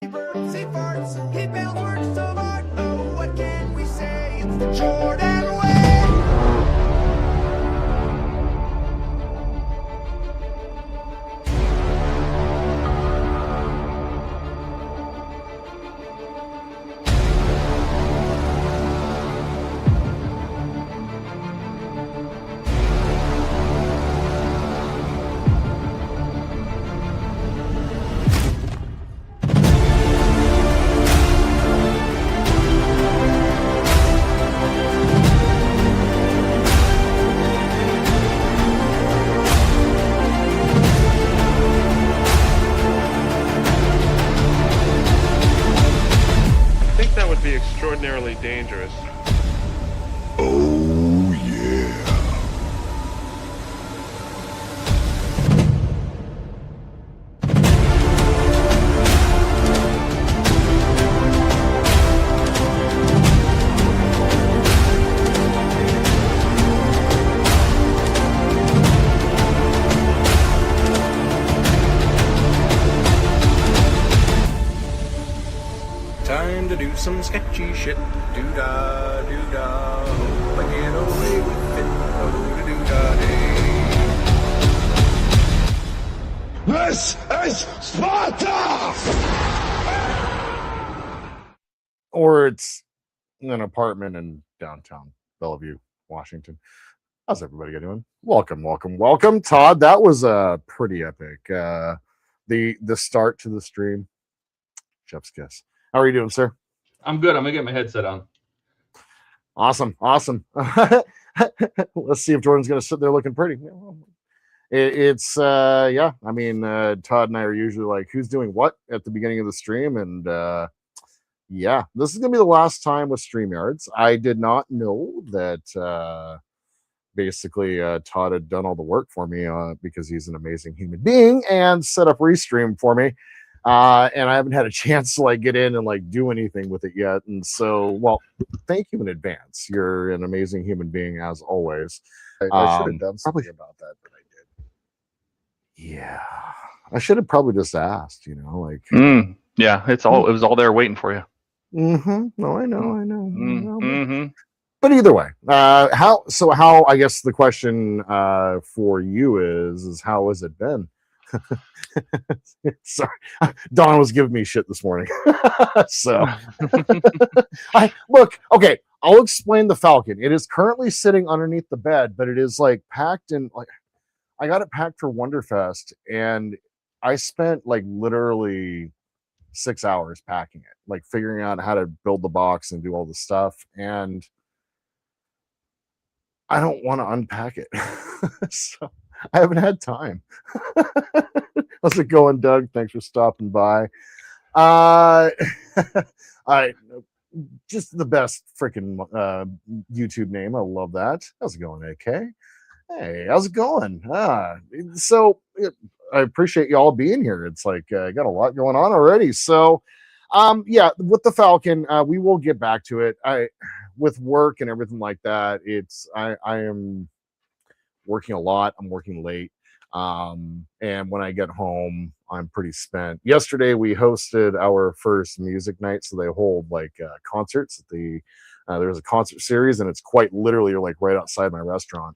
burps, he farts, he fails words so hard. Oh, what can we say? It's the Jordan way. Extraordinarily dangerous. Oh, yeah. Time to do some sketchy shit. Do-da, do-da. Hope I get away with it. Oh, do-da-day. This is Sparta! Or it's an apartment in downtown Bellevue, Washington. How's everybody doing? Welcome. Todd, that was pretty epic. The start to the stream. Chef's kiss. How are you doing, sir? I'm good. I'm gonna get my headset on. Awesome. Let's see if Jordan's gonna sit there looking pretty. It's yeah. I mean, Todd and I are usually like, who's doing what at the beginning of the stream, and yeah, this is gonna be the last time with StreamYards. I did not know that basically Todd had done all the work for me because he's an amazing human being and set up Restream for me. And I haven't had a chance to like get in and like do anything with it yet. And so, well, thank you in advance. You're an amazing human being as always. I should have done something about that, but I did. Yeah, I should have probably just asked. You know, like Yeah, it was all there waiting for you. No, I know. But either way, how? I guess the question for you is how has it been? Sorry, Dawn was giving me shit this morning. So okay, I'll explain the Falcon. It is currently sitting underneath the bed, but it is like packed in, like, I got it packed for Wonderfest, and I spent like literally 6 hours packing it, like figuring out how to build the box and do all the stuff, and I don't want to unpack it. So I haven't had time. How's it going, Doug? Thanks for stopping by. I just the best freaking YouTube name. I love that. How's it going, AK? Hey, how's it going? So I appreciate y'all being here. It's like I got a lot going on already. So yeah, with the Falcon, we will get back to it. With work and everything like that, I am working a lot. I'm working late. And when I get home, I'm pretty spent. Yesterday, we hosted our first music night. So they hold like concerts at there's a concert series, and it's quite literally like right outside my restaurant.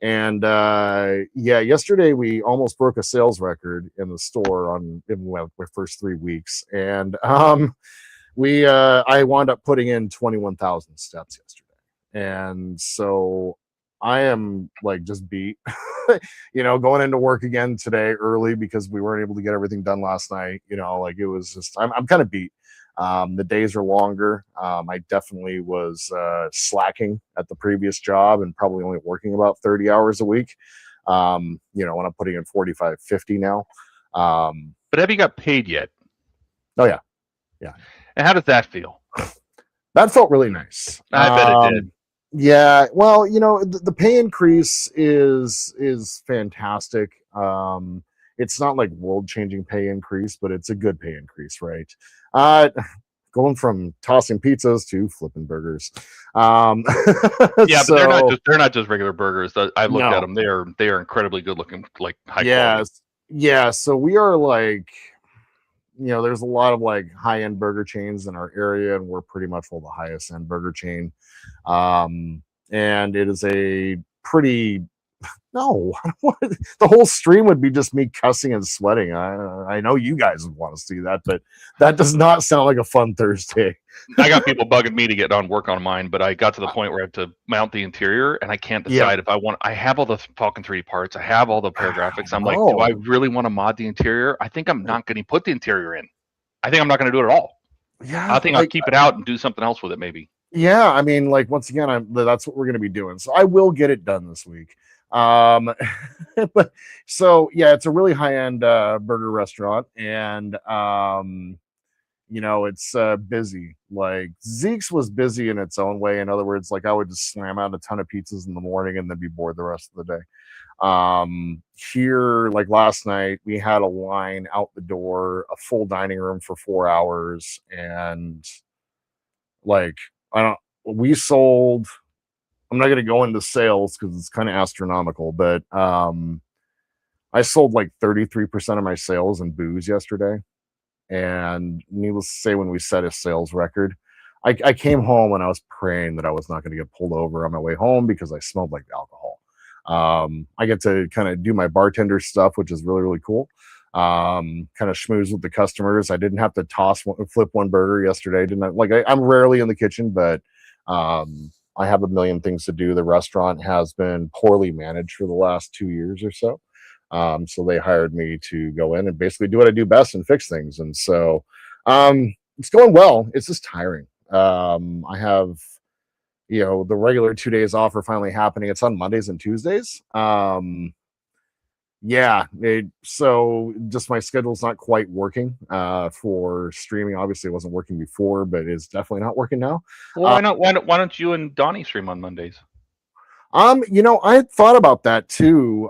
And yeah, yesterday we almost broke a sales record in the store in my first 3 weeks. And I wound up putting in 21,000 steps yesterday. And so I am like just beat, you know, going into work again today early because we weren't able to get everything done last night. You know, like it was just, I'm kind of beat. The days are longer. I definitely was slacking at the previous job and probably only working about 30 hours a week. You know, when I'm putting in 45, 50 now. But have you got paid yet? Oh yeah. Yeah. And how does that feel? That felt really nice. I bet it did. Yeah, well, you know, the pay increase is fantastic. It's not like world-changing pay increase, but it's a good pay increase, right? Going from tossing pizzas to flipping burgers. Yeah, so, but they're not just regular burgers. I looked at them. They are incredibly good looking, like high quality. Yeah. So we are like there's a lot of like high-end burger chains in our area, and we're pretty much one of the highest end burger chain. And it is a pretty no, I don't want the whole stream would be just me cussing and sweating. I know you guys would want to see that, but that does not sound like a fun Thursday. I got people bugging me to get on work on mine, but I got to the point where I have to mount the interior, and I can't decide if I want. I have all the Falcon 3D parts. I have all the pair graphics. I'm like, do I really want to mod the interior? I think I'm not going to put the interior in. I think I'm not going to do it at all. Yeah, I think I'll keep it out and do something else with it, maybe. Yeah, I mean, like once again, that's what we're going to be doing. So I will get it done this week. But so yeah, it's a really high-end burger restaurant, and it's busy. Like Zeke's was busy in its own way. In other words, like I would just slam out a ton of pizzas in the morning and then be bored the rest of the day. Here, like last night, we had a line out the door, a full dining room for 4 hours, and like we sold. I'm not going to go into sales because it's kind of astronomical, but I sold like 33% of my sales in booze yesterday. And needless to say, when we set a sales record, I came home and I was praying that I was not going to get pulled over on my way home because I smelled like alcohol. I get to kind of do my bartender stuff, which is really, really cool. Kind of schmooze with the customers. I didn't have to flip one burger yesterday. I'm rarely in the kitchen, but I have a million things to do. The restaurant has been poorly managed for the last 2 years or so. So they hired me to go in and basically do what I do best and fix things. And so it's going well. It's just tiring. I have, the regular 2 days off are finally happening. It's on Mondays and Tuesdays. So just my schedule's not quite working for streaming. Obviously it wasn't working before, but it's definitely not working now. Well, why don't you and Donnie stream on Mondays? I had thought about that too.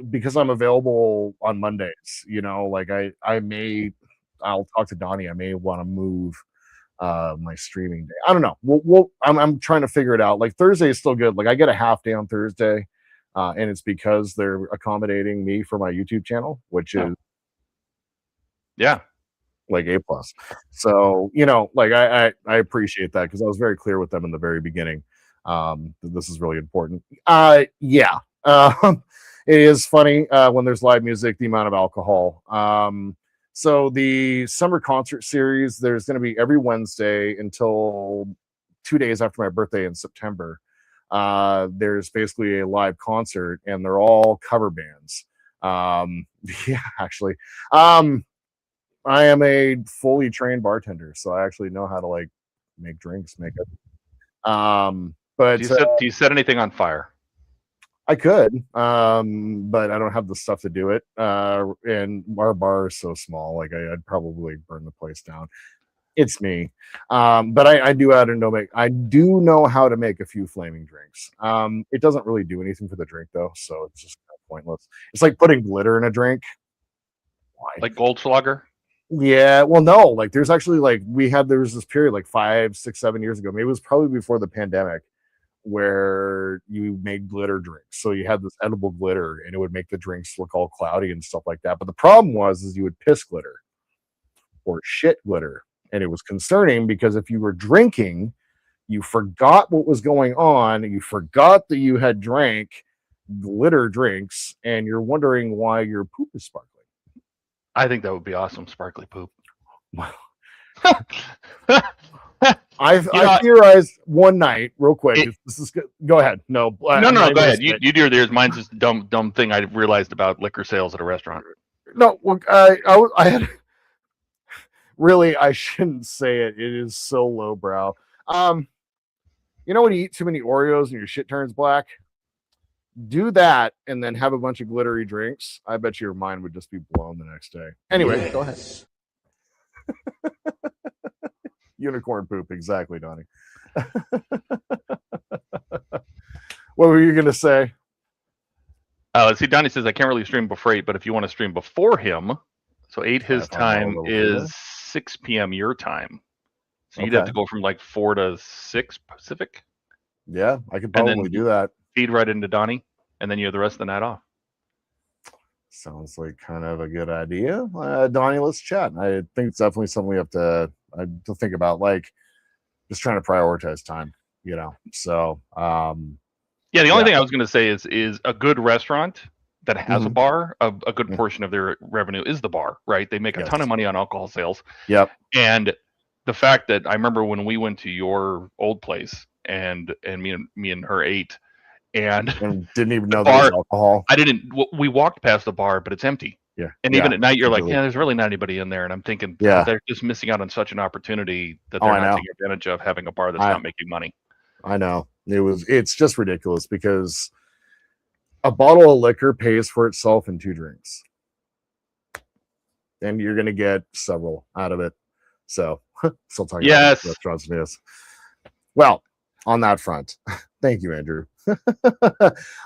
Because I'm available on Mondays, like I'll talk to Donnie. I may want to move my streaming day. I don't know. I'm trying to figure it out. Like Thursday is still good. Like I get a half day on Thursday. And it's because they're accommodating me for my YouTube channel, which is like A+. So, like I appreciate that because I was very clear with them in the very beginning. That this is really important. It is funny when there's live music, the amount of alcohol. So the summer concert series, there's going to be every Wednesday until 2 days after my birthday in September. There's basically a live concert, and they're all cover bands. Actually, I am a fully trained bartender, so I actually know how to like make drinks, make it. But do you set anything on fire? I could, but I don't have the stuff to do it. And our bar is so small, like I'd probably burn the place down. It's me. But I do know how to make a few flaming drinks. It doesn't really do anything for the drink though, so it's just kind of pointless. It's like putting glitter in a drink. Why? Like Goldschlager? Yeah, well, no, like there's actually like there was this period like 5, 6, 7 years ago. Maybe it was probably before the pandemic where you made glitter drinks. So you had this edible glitter and it would make the drinks look all cloudy and stuff like that. But the problem is you would piss glitter or shit glitter. And it was concerning because if you were drinking, you forgot what was going on. You forgot that you had drank glitter drinks and you're wondering why your poop is sparkling. I think that would be awesome. Sparkly poop. I've theorized one night, real quick. This is good. Go ahead. No, go ahead. You do yours. Mine's just dumb thing I realized about liquor sales at a restaurant. No, well, I had. Really, I shouldn't say it. It is so lowbrow. When you eat too many Oreos and your shit turns black, do that and then have a bunch of glittery drinks. I bet your mind would just be blown the next day. Anyway, Go ahead. Unicorn poop, exactly, Donnie. What were you gonna say? Let's see. Donnie says I can't really stream before 8, but if you want to stream before him, so 8 his time is 6 p.m. your time. So you'd have to go from like 4 to 6 Pacific. Yeah, I could probably do that. Feed right into Donnie, and then you have the rest of the night off. Sounds like kind of a good idea. Donnie, let's chat. I think it's definitely something we have to think about, like just trying to prioritize time, you know. So yeah, the only thing I was going to say is a good restaurant that has a bar, a good portion of their revenue is the bar, right? They make a ton of money on alcohol sales. Yep. And the fact that I remember when we went to your old place and me and her ate and didn't even know there was alcohol. We walked past the bar, but it's empty. Yeah. And even at night, you're like, yeah, there's really not anybody in there. And I'm thinking, yeah, they're just missing out on such an opportunity that they're not taking advantage of, having a bar that's not making money. I know. It's just ridiculous because a bottle of liquor pays for itself in 2 drinks. And you're going to get several out of it. So, still talking about restaurants and this. Well, on that front, thank you, Andrew.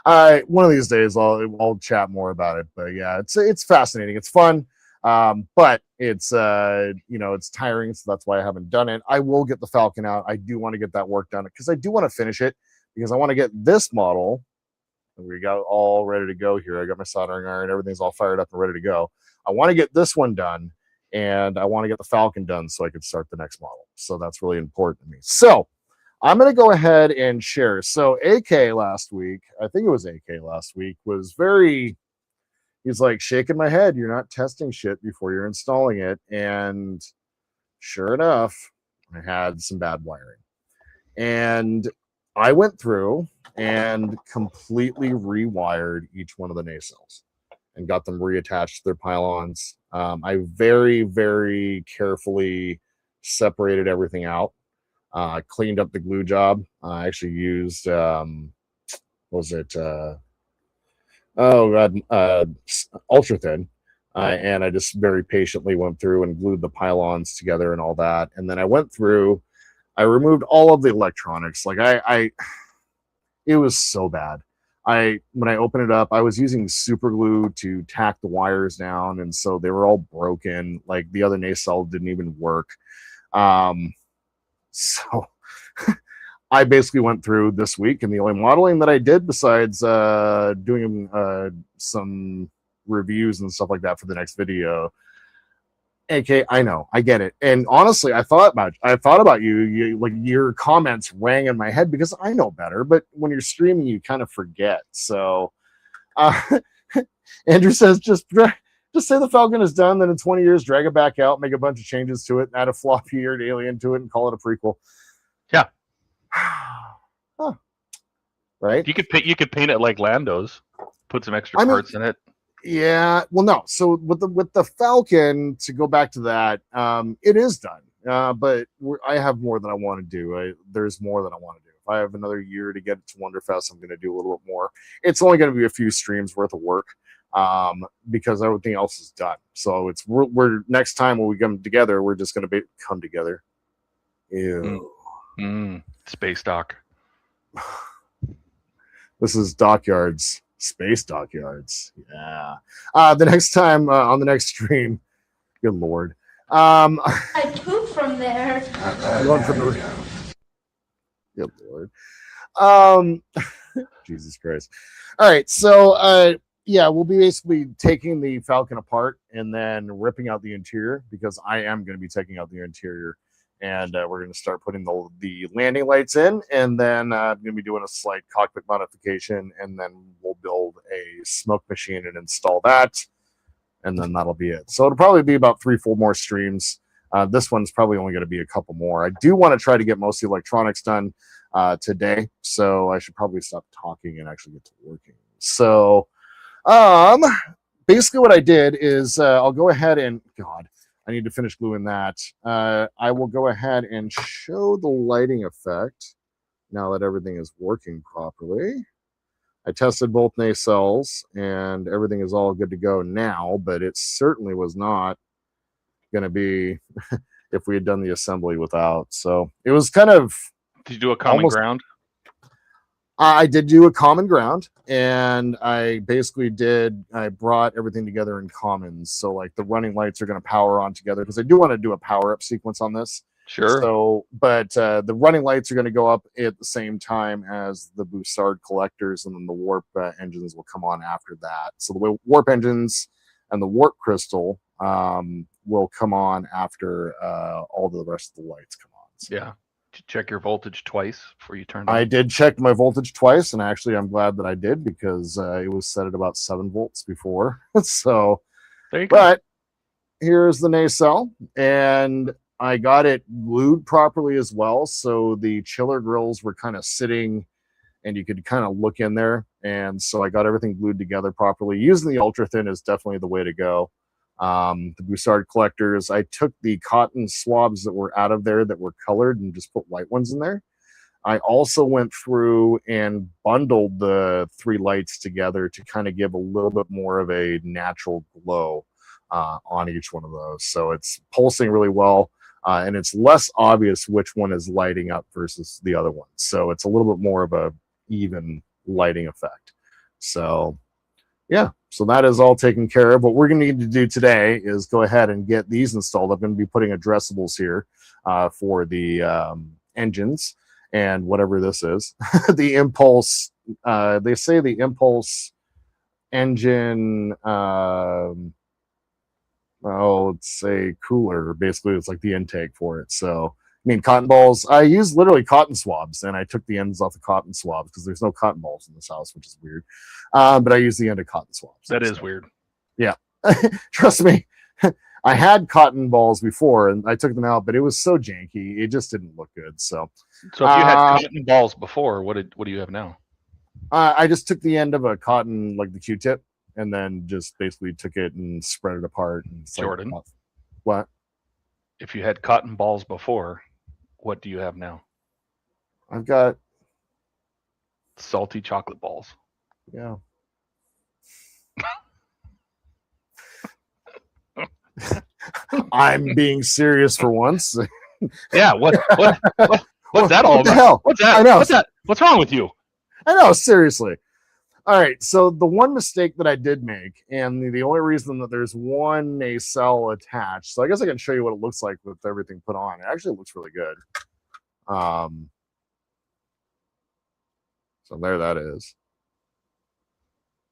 One of these days I'll chat more about it. But yeah, it's fascinating. It's fun. But it's it's tiring, so that's why I haven't done it. I will get the Falcon out. I do want to get that work done because I do want to finish it, because I want to get this model. We got all ready to go here. I got my soldering iron, everything's all fired up and ready to go. I want to get this one done, and I want to get the Falcon done so I can start the next model. So that's really important to me. So I'm going to go ahead and share. So AK last week, I think it was AK last week, was he's like shaking my head. You're not testing shit before you're installing it. And sure enough, I had some bad wiring. And I went through and completely rewired each one of the nacelles and got them reattached to their pylons. I very, very carefully separated everything out. Cleaned up the glue job. I actually used ultra thin, and I just very patiently went through and glued the pylons together and all that. And then I went through, I removed all of the electronics. Like it was so bad. When I opened it up, I was using super glue to tack the wires down, and so they were all broken. Like the other nacelle didn't even work. So I basically went through this week, and the only modeling that I did besides doing some reviews and stuff like that for the next video. AK, I know, I get it. And honestly, I thought about you, like your comments rang in my head because I know better, but when you're streaming, you kind of forget. So Andrew says, just say the Falcon is done, then in 20 years, drag it back out, make a bunch of changes to it, add a floppy-eared alien to it, and call it a prequel. Yeah. Huh. Right? You could paint it like Lando's, put some extra parts in it. Yeah. Well, no. So with the Falcon, to go back to that, it is done. But I have more than I want to do. There's more than I want to do. If I have another year to get it to Wonderfest, I'm going to do a little bit more. It's only going to be a few streams worth of work, because everything else is done. So we're next time when we come together, we're just going to come together. Ew. Space dock. This is Dockyards. Space Dockyards. Yeah. The next time on the next stream, good lord. I poop from there. Good lord. Jesus Christ. All right. So yeah, we'll be basically taking the Falcon apart and then ripping out the interior, because I am going to be taking out the interior, and we're going to start putting the landing lights in, and then I'm going to be doing a slight cockpit modification, and then we'll build a smoke machine and install that, and then that'll be it. So it'll probably be about 3-4 more streams. This one's probably only going to be a couple more. I do want to try to get most of the electronics done today, so I should probably stop talking and actually get to working. So basically what I did is I'll go ahead and, God, I need to finish gluing that. I will go ahead and show the lighting effect now that everything is working properly. I tested both nacelles and everything is all good to go now, but it certainly was not going to be if we had done the assembly without. So it was kind of... Did you do a common ground? I did do a common ground, and I brought everything together in commons. So like the running lights are going to power on together, because I do want to do a power up sequence on this. Sure. So, but the running lights are going to go up at the same time as the Bussard collectors, and then the warp engines will come on after that. So the warp engines and the warp crystal will come on after all the rest of the lights come on. So. Yeah. Did you check your voltage twice before you turned I on? did check my voltage twice, and actually I'm glad that I did, because it was set at about 7 volts before. So, There you go. but here's the nacelle, and I got it glued properly as well. So the chiller grills were kind of sitting, and you could kind of look in there. And so I got everything glued together properly. Using the ultra thin is definitely the way to go. The Bussard collectors, I took the cotton swabs that were out of there that were colored and just put white ones in there. I also went through and bundled the 3 lights together to kind of give a little bit more of a natural glow on each one of those. So it's pulsing really well, and it's less obvious which one is lighting up versus the other one. So it's a little bit more of a even lighting effect. So yeah, so that is all taken care of. What we're going to need to do today is go ahead and get these installed. I'm going to be putting addressables here for the engines and whatever this is. The impulse, they say the impulse engine, it's a cooler. Basically, it's like the intake for it. So, I mean, cotton balls, I use literally cotton swabs, and I took the ends off the cotton swabs because there's no cotton balls in this house, which is weird. But I use the end of cotton swabs. That is weird. Yeah. Trust me. I had cotton balls before, and I took them out, but it was so janky. It just didn't look good. So if you had cotton balls before, what do you have now? I just took the end of a cotton, like the Q-tip, and then just basically took it and spread it apart. And Jordan, what? If you had cotton balls before, what do you have now? I've got salty chocolate balls. Yeah. I'm being serious for once. Yeah, what's that all what the about? hell? What's that? I know. What's wrong with you? I know, seriously. All right, so the one mistake that I did make, and the only reason that there's one nacelle attached, so I guess I can show you what it looks like with everything put on. It actually looks really good. So there that is.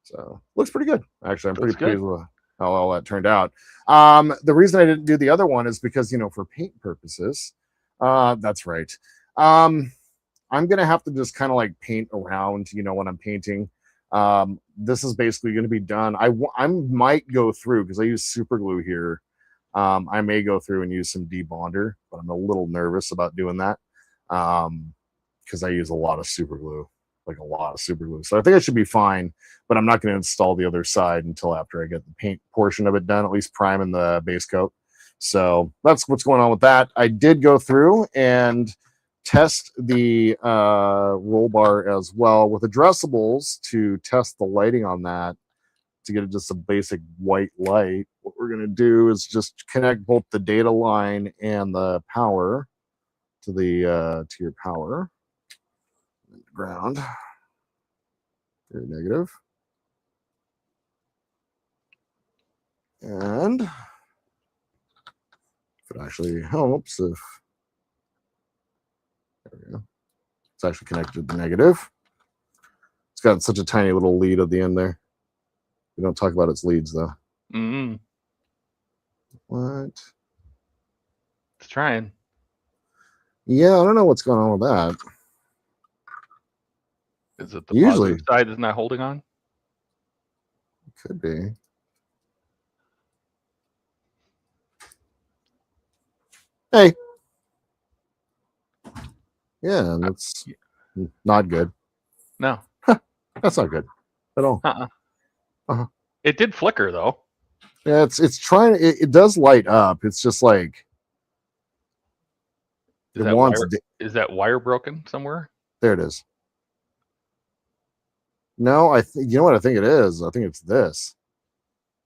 So looks pretty good. Actually, I'm pretty pleased with how all that turned out. The reason I didn't do the other one is because, for paint purposes, that's right. I'm going to have to just kind of like paint around, when I'm painting. This is basically going to be done. I might go through, because I use super glue here. I may go through and use some debonder, but I'm a little nervous about doing that because I use a lot of super glue. Like a lot of super glue. So I think I should be fine, but I'm not going to install the other side until after I get the paint portion of it done, at least priming the base coat. So that's what's going on with that. I did go through and test the roll bar as well with addressables to test the lighting on that to get it just a basic white light. What we're going to do is just connect both the data line and the power to the to your power. Ground. Very negative. And if it actually helps, if there we go. It's actually connected to the negative. It's got such a tiny little lead at the end there. We don't talk about its leads though. Mm-hmm. What? It's trying. Yeah, I don't know what's going on with that. Is it the positive side is not holding on? Could be. Hey. Yeah, that's not good. No. That's not good at all. It did flicker though. Yeah, it's trying. It does light up. It's just like is that wire broken somewhere? There it is. No, you know what I think it is? I think it's this.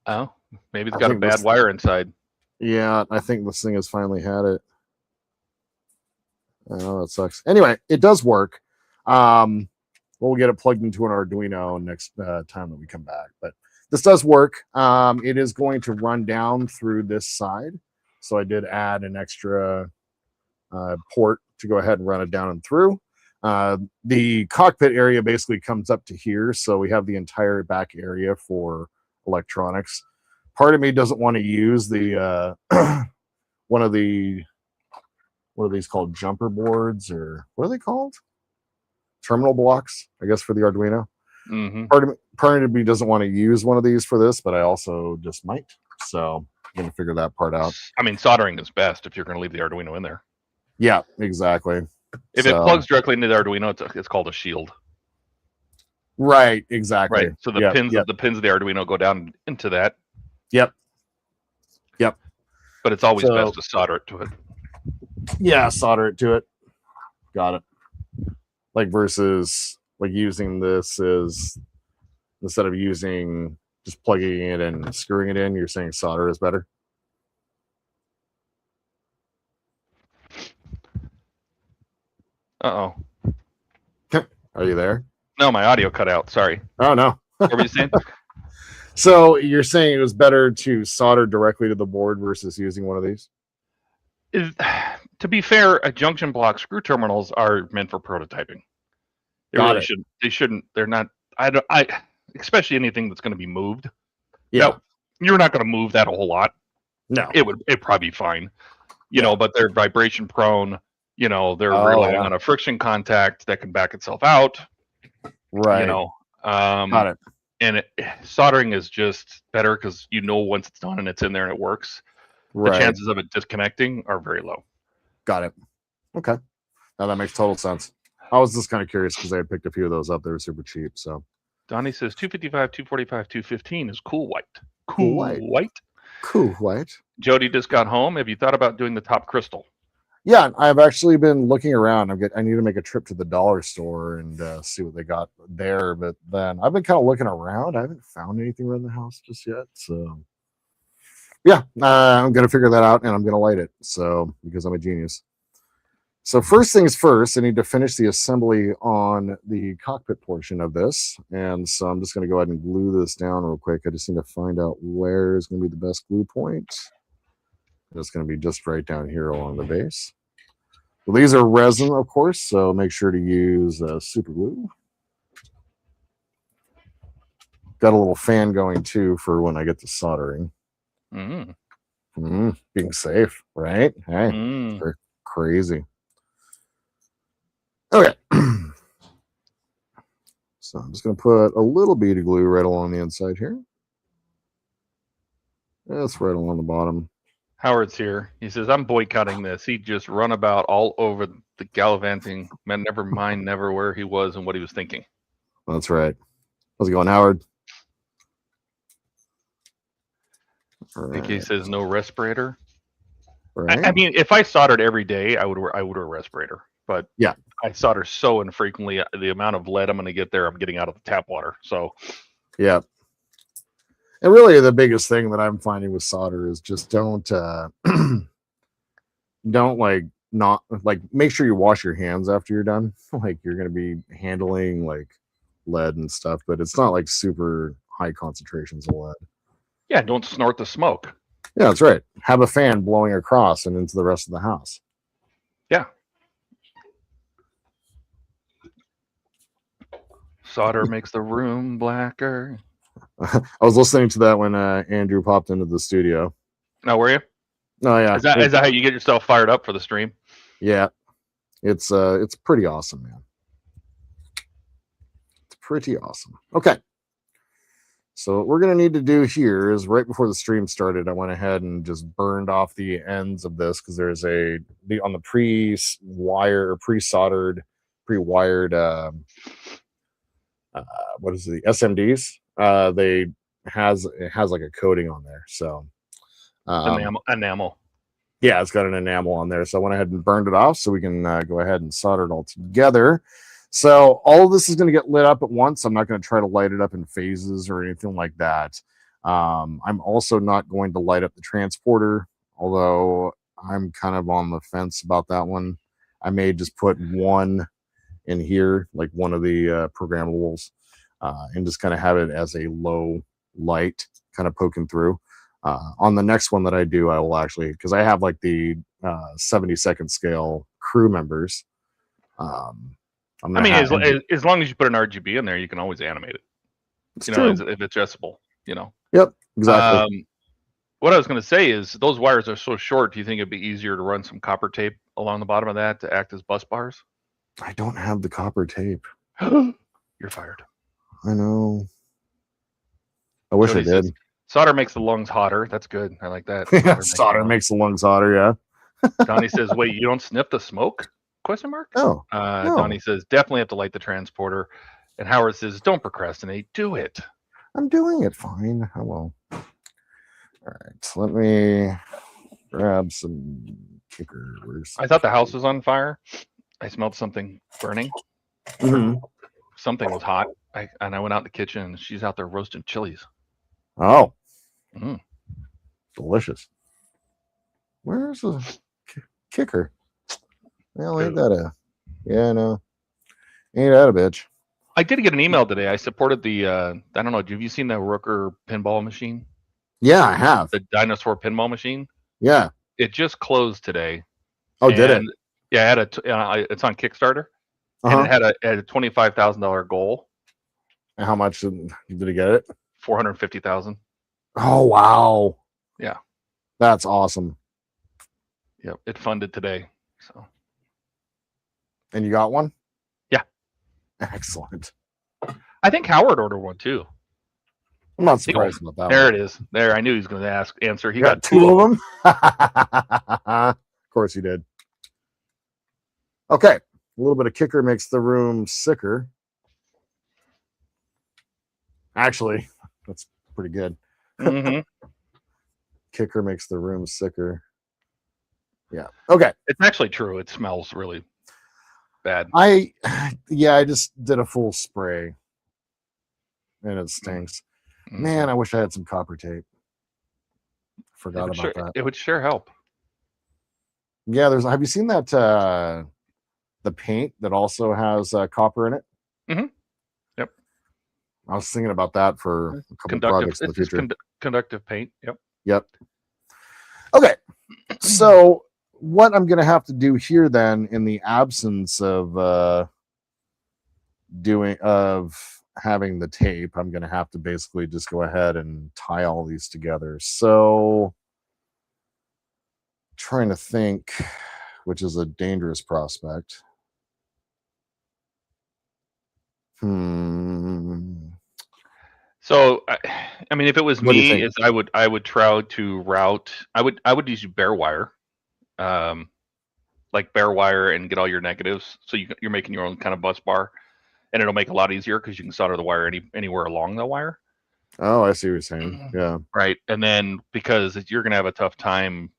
Oh, maybe it's got a bad wire inside. Yeah, I think this thing has finally had it. Oh, that sucks. Anyway, it does work. We'll get it plugged into an Arduino next time that we come back. But this does work. It is going to run down through this side. So I did add an extra port to go ahead and run it down and through. The cockpit area basically comes up to here, so we have the entire back area for electronics. Part of me doesn't want to use the one of the, what are these called, jumper boards, or what are they called, terminal blocks, I guess, for the Arduino. Mm-hmm. Part of me doesn't want to use one of these for this, but I also just might, so I'm gonna figure that part out. I mean, soldering is best if you're going to leave the Arduino in there. Yeah, exactly. If it plugs directly into the Arduino, it's called a shield. Right, exactly. Right. So the pins of the Arduino go down into that. Yep. But it's always best to solder it to it. Yeah, solder it to it. Got it. Like versus like using this is, instead of using just plugging it and screwing it in, you're saying solder is better? Uh-oh. Are you there? No, my audio cut out. Sorry. Oh, no. What were you saying? So you're saying it was better to solder directly to the board versus using one of these? To be fair, a junction block screw terminals are meant for prototyping. They shouldn't. They're not. Especially anything that's going to be moved. Yeah. Now, you're not going to move that a whole lot. No. It'd probably be fine. You know, but they're vibration prone. You know, they're relying on a friction contact that can back itself out. Right. You know. Got it. And soldering is just better because once it's done and it's in there and it works, the chances of it disconnecting are very low. Got it. Okay. Now that makes total sense. I was just kind of curious because I had picked a few of those up. They were super cheap. So Donnie says 255, 245, 215 is cool white. Cool white. Jody just got home. Have you thought about doing the top crystal? Yeah, I've actually been looking around. I need to make a trip to the dollar store and see what they got there. But then I've been kind of looking around. I haven't found anything around the house just yet. So yeah, I'm going to figure that out and I'm going to light it. So because I'm a genius. So first things first, I need to finish the assembly on the cockpit portion of this. And so I'm just going to go ahead and glue this down real quick. I just need to find out where is going to be the best glue point. It's going to be just right down here along the base. Well, these are resin, of course, so make sure to use super glue. Got a little fan going too for when I get to soldering. Being safe, right? Hey, crazy. Okay. So I'm just going to put a little bead of glue right along the inside here. That's right along the bottom. Howard's here. He says, I'm boycotting this. He just run about all over the gallivanting, man, never mind, never where he was and what he was thinking. That's right. How's it going, Howard? I think he says no respirator. Right. I mean, if I soldered every day, I would wear a respirator. But yeah, I solder so infrequently. The amount of lead I'm going to get there, I'm getting out of the tap water. So yeah. And really, the biggest thing that I'm finding with solder is just don't make sure you wash your hands after you're done. Like you're going to be handling like lead and stuff, but it's not like super high concentrations of lead. Yeah, don't snort the smoke. Yeah, that's right. Have a fan blowing across and into the rest of the house. Yeah. Solder makes the room blacker. I was listening to that when Andrew popped into the studio. Oh, were you? Oh, yeah. Is that how you get yourself fired up for the stream? Yeah. It's pretty awesome, man. It's pretty awesome. Okay. So what we're going to need to do here is right before the stream started, I went ahead and just burned off the ends of this because there's on the pre-wired what is it, the SMDs? It has like a coating on there. So enamel. Yeah, it's got an enamel on there. So I went ahead and burned it off so we can go ahead and solder it all together. So all of this is going to get lit up at once. I'm not going to try to light it up in phases or anything like that. I'm also not going to light up the transporter, although I'm kind of on the fence about that one. I may just put one in here, like one of the programmables, and just kind of have it as a low light kind of poking through. On the next one that I do, I will actually, because I have like the 72nd scale crew members. I mean, as long as you put an RGB in there, you can always animate it. It's you true. know, if it's adjustable. You know. Yep, exactly. What I was going to say is those wires are so short. Do you think it'd be easier to run some copper tape along the bottom of that to act as bus bars? I don't have the copper tape. You're fired. I know. I wish I did. Solder makes the lungs hotter. That's good. I like that. Solder makes the lungs hotter. Yeah. Donnie says, "Wait, you don't sniff the smoke?" Question mark. No. Donnie says, "Definitely have to light the transporter." And Howard says, "Don't procrastinate. Do it." I'm doing it fine. I will. All right. So let me grab some kickers. I thought the house was on fire. I smelled something burning. Mm-hmm. Something was hot. I went out in the kitchen and she's out there roasting chilies. Oh. Delicious. Where's the kicker? Well, ain't that a... Yeah, no. Ain't that a bitch. I did get an email today. I supported the, I don't know, have you seen the Rooker pinball machine? Yeah, I have. The dinosaur pinball machine? Yeah. It just closed today. Oh, did it? Yeah, it's on Kickstarter. And it had a $25,000 goal. And how much did it get it? $450,000. Oh, wow. Yeah. That's awesome. Yep. It funded today. So. And you got one? Yeah. Excellent. I think Howard ordered one too. I'm not surprised about that. There it is. There, I knew he was going to answer. He got two of them. Of course he did. Okay. A little bit of kicker makes the room sicker. Actually, that's pretty good. Mm-hmm. Kicker makes the room sicker. Yeah. Okay. It's actually true. It smells really bad. I just did a full spray and it stinks. Mm-hmm. Man, I wish I had some copper tape. Forgot about that. It would sure help. Yeah, have you seen that the paint that also has copper in it? Mm-hmm. Yep. I was thinking about that for a couple of projects in the future. Conductive paint. Yep. Okay. So what I'm going to have to do here then, in the absence of having the tape, I'm going to have to basically just go ahead and tie all these together. So trying to think, which is a dangerous prospect. So, I mean, if it was me, I would try to route. I would use bare wire, like bare wire, and get all your negatives. So you're making your own kind of bus bar, and it'll make it a lot easier because you can solder the wire anywhere along the wire. Oh, I see what you're saying. Yeah. Right, and then because you're gonna have a tough time,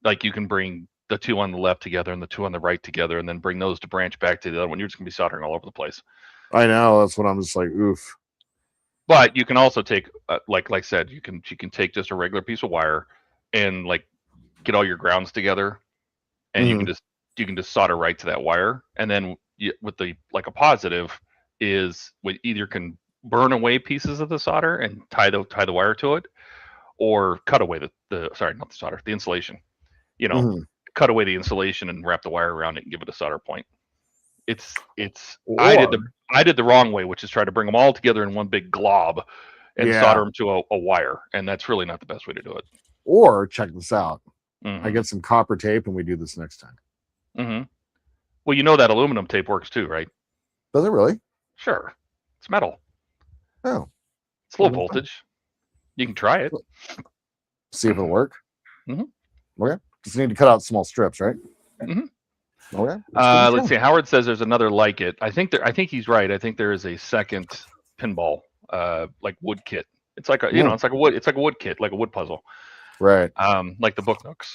like you can bring the two on the left together and the two on the right together, and then bring those to branch back to the other one. You're just gonna be soldering all over the place. I know. That's what I'm just like, oof. But you can also take, like I said, you can take just a regular piece of wire and like get all your grounds together, and you can just solder right to that wire. And then with the like a positive is we either can burn away pieces of the solder and tie the wire to it, or cut away the insulation. You know, cut away the insulation and wrap the wire around it and give it a solder point. I did the wrong way, which is try to bring them all together in one big glob and solder them to a wire, and that's really not the best way to do it. Or check this out. I get some copper tape and we do this next time. Well, you know that aluminum tape works too, right? Does it really? Sure. It's metal. Oh. It's low voltage. You can try it. See if it'll work. Okay. Just need to cut out small strips, right? Okay. Let's see. Howard says there's another like it. I think he's right. I think there is a second pinball, like wood kit. It's like it's like a wood kit, like a wood puzzle. Right. Like the Book Nooks.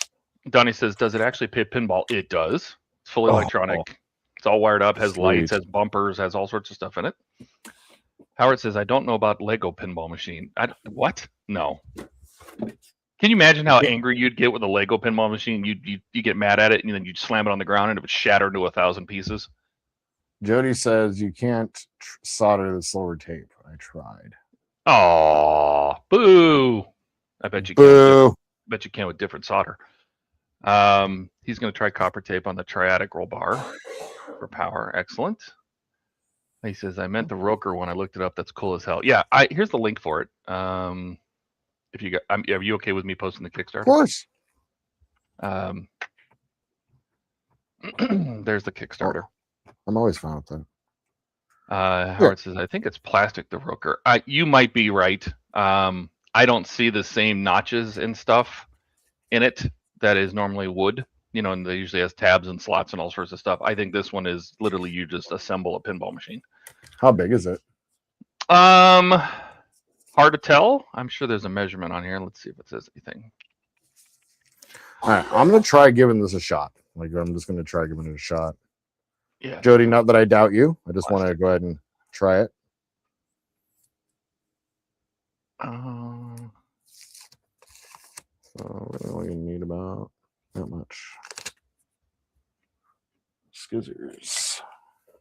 Donnie says, does it actually pay pinball? It does. It's fully electronic. It's all wired up, has lights, has bumpers, has all sorts of stuff in it. Howard says, I don't know about Lego pinball machine. What? No. Can you imagine how angry you'd get with a Lego pinball machine? You get mad at it and then you'd slam it on the ground and it would shatter into 1,000 pieces. Jody says you can't solder the silver tape. I tried. Oh, boo! I bet you boo. Bet you can with different solder. He's going to try copper tape on the triadic roll bar for power. Excellent. He says, I meant the Roker when I looked it up. That's cool as hell. Yeah, here's the link for it. If you got, are you okay with me posting the Kickstarter? Of course. There's the Kickstarter. I'm always fine with that. Howard says, I think it's plastic, the Roker. You might be right. I don't see the same notches and stuff in it that is normally wood. You know, and they usually has tabs and slots and all sorts of stuff. I think this one is literally you just assemble a pinball machine. How big is it? Hard to tell. I'm sure there's a measurement on here. Let's see if it says anything. All right, I'm gonna try giving this a shot. Like, I'm just gonna try giving it a shot. Yeah, Jody, not that I doubt you. I just want to go ahead and try it. So we only need about that much. Skizzers.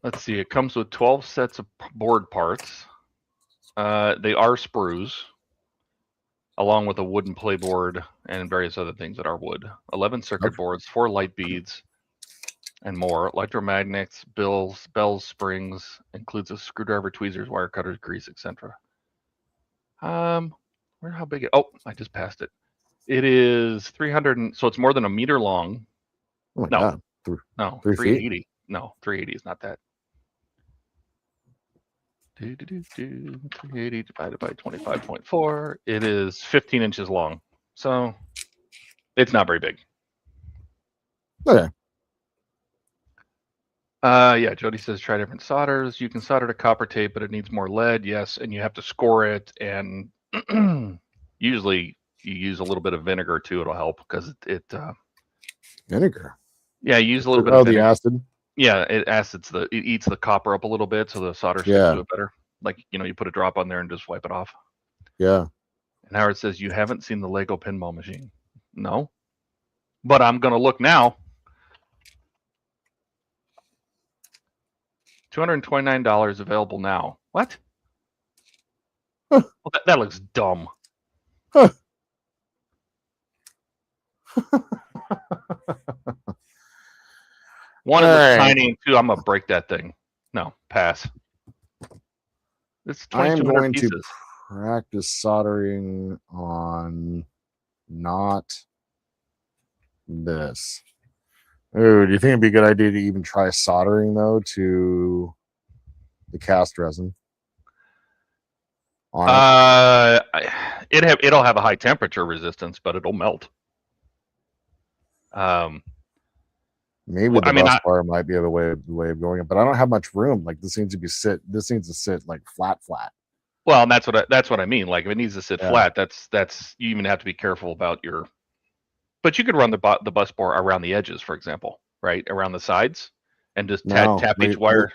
Let's see. It comes with 12 sets of board parts. They are sprues, along with a wooden playboard and various other things that are wood. 11 circuit boards, 4 light beads, and more. Electromagnets, bells, springs. Includes a screwdriver, tweezers, wire cutters, grease, etc. How big? I just passed it. It is 300. So it's more than a meter long. Oh my God. No, 3 380. feet? No, 380 is not that. 380 divided by 25.4. It is 15 inches long. So it's not very big. Okay. Yeah, Jody says try different solders. You can solder to copper tape, but it needs more lead. Yes, and you have to score it. And usually you use a little bit of vinegar too. It'll help because it Vinegar. Yeah, you use a little bit of vinegar. The acid. Yeah, it eats the copper up a little bit, so the solder sticks to it better. Like, you put a drop on there and just wipe it off. Yeah. And Howard says, you haven't seen the Lego pinball machine. No. But I'm going to look now. $229 available now. What? Huh. Well, that looks dumb. Huh. One is tiny, and two, I'm going to break that thing. No, pass. It's I am going pieces. to practice soldering on not this. Oh, do you think it'd be a good idea to even try soldering though to the cast resin? It'll have a high temperature resistance, but it'll melt. Maybe the bus bar might be a way of going it, but I don't have much room. Like this needs to sit like flat. Well, and that's what I mean. Like if it needs to sit flat, that's you even have to be careful about your. But you could run the bus bar around the edges, for example, right around the sides, and just tap each wire.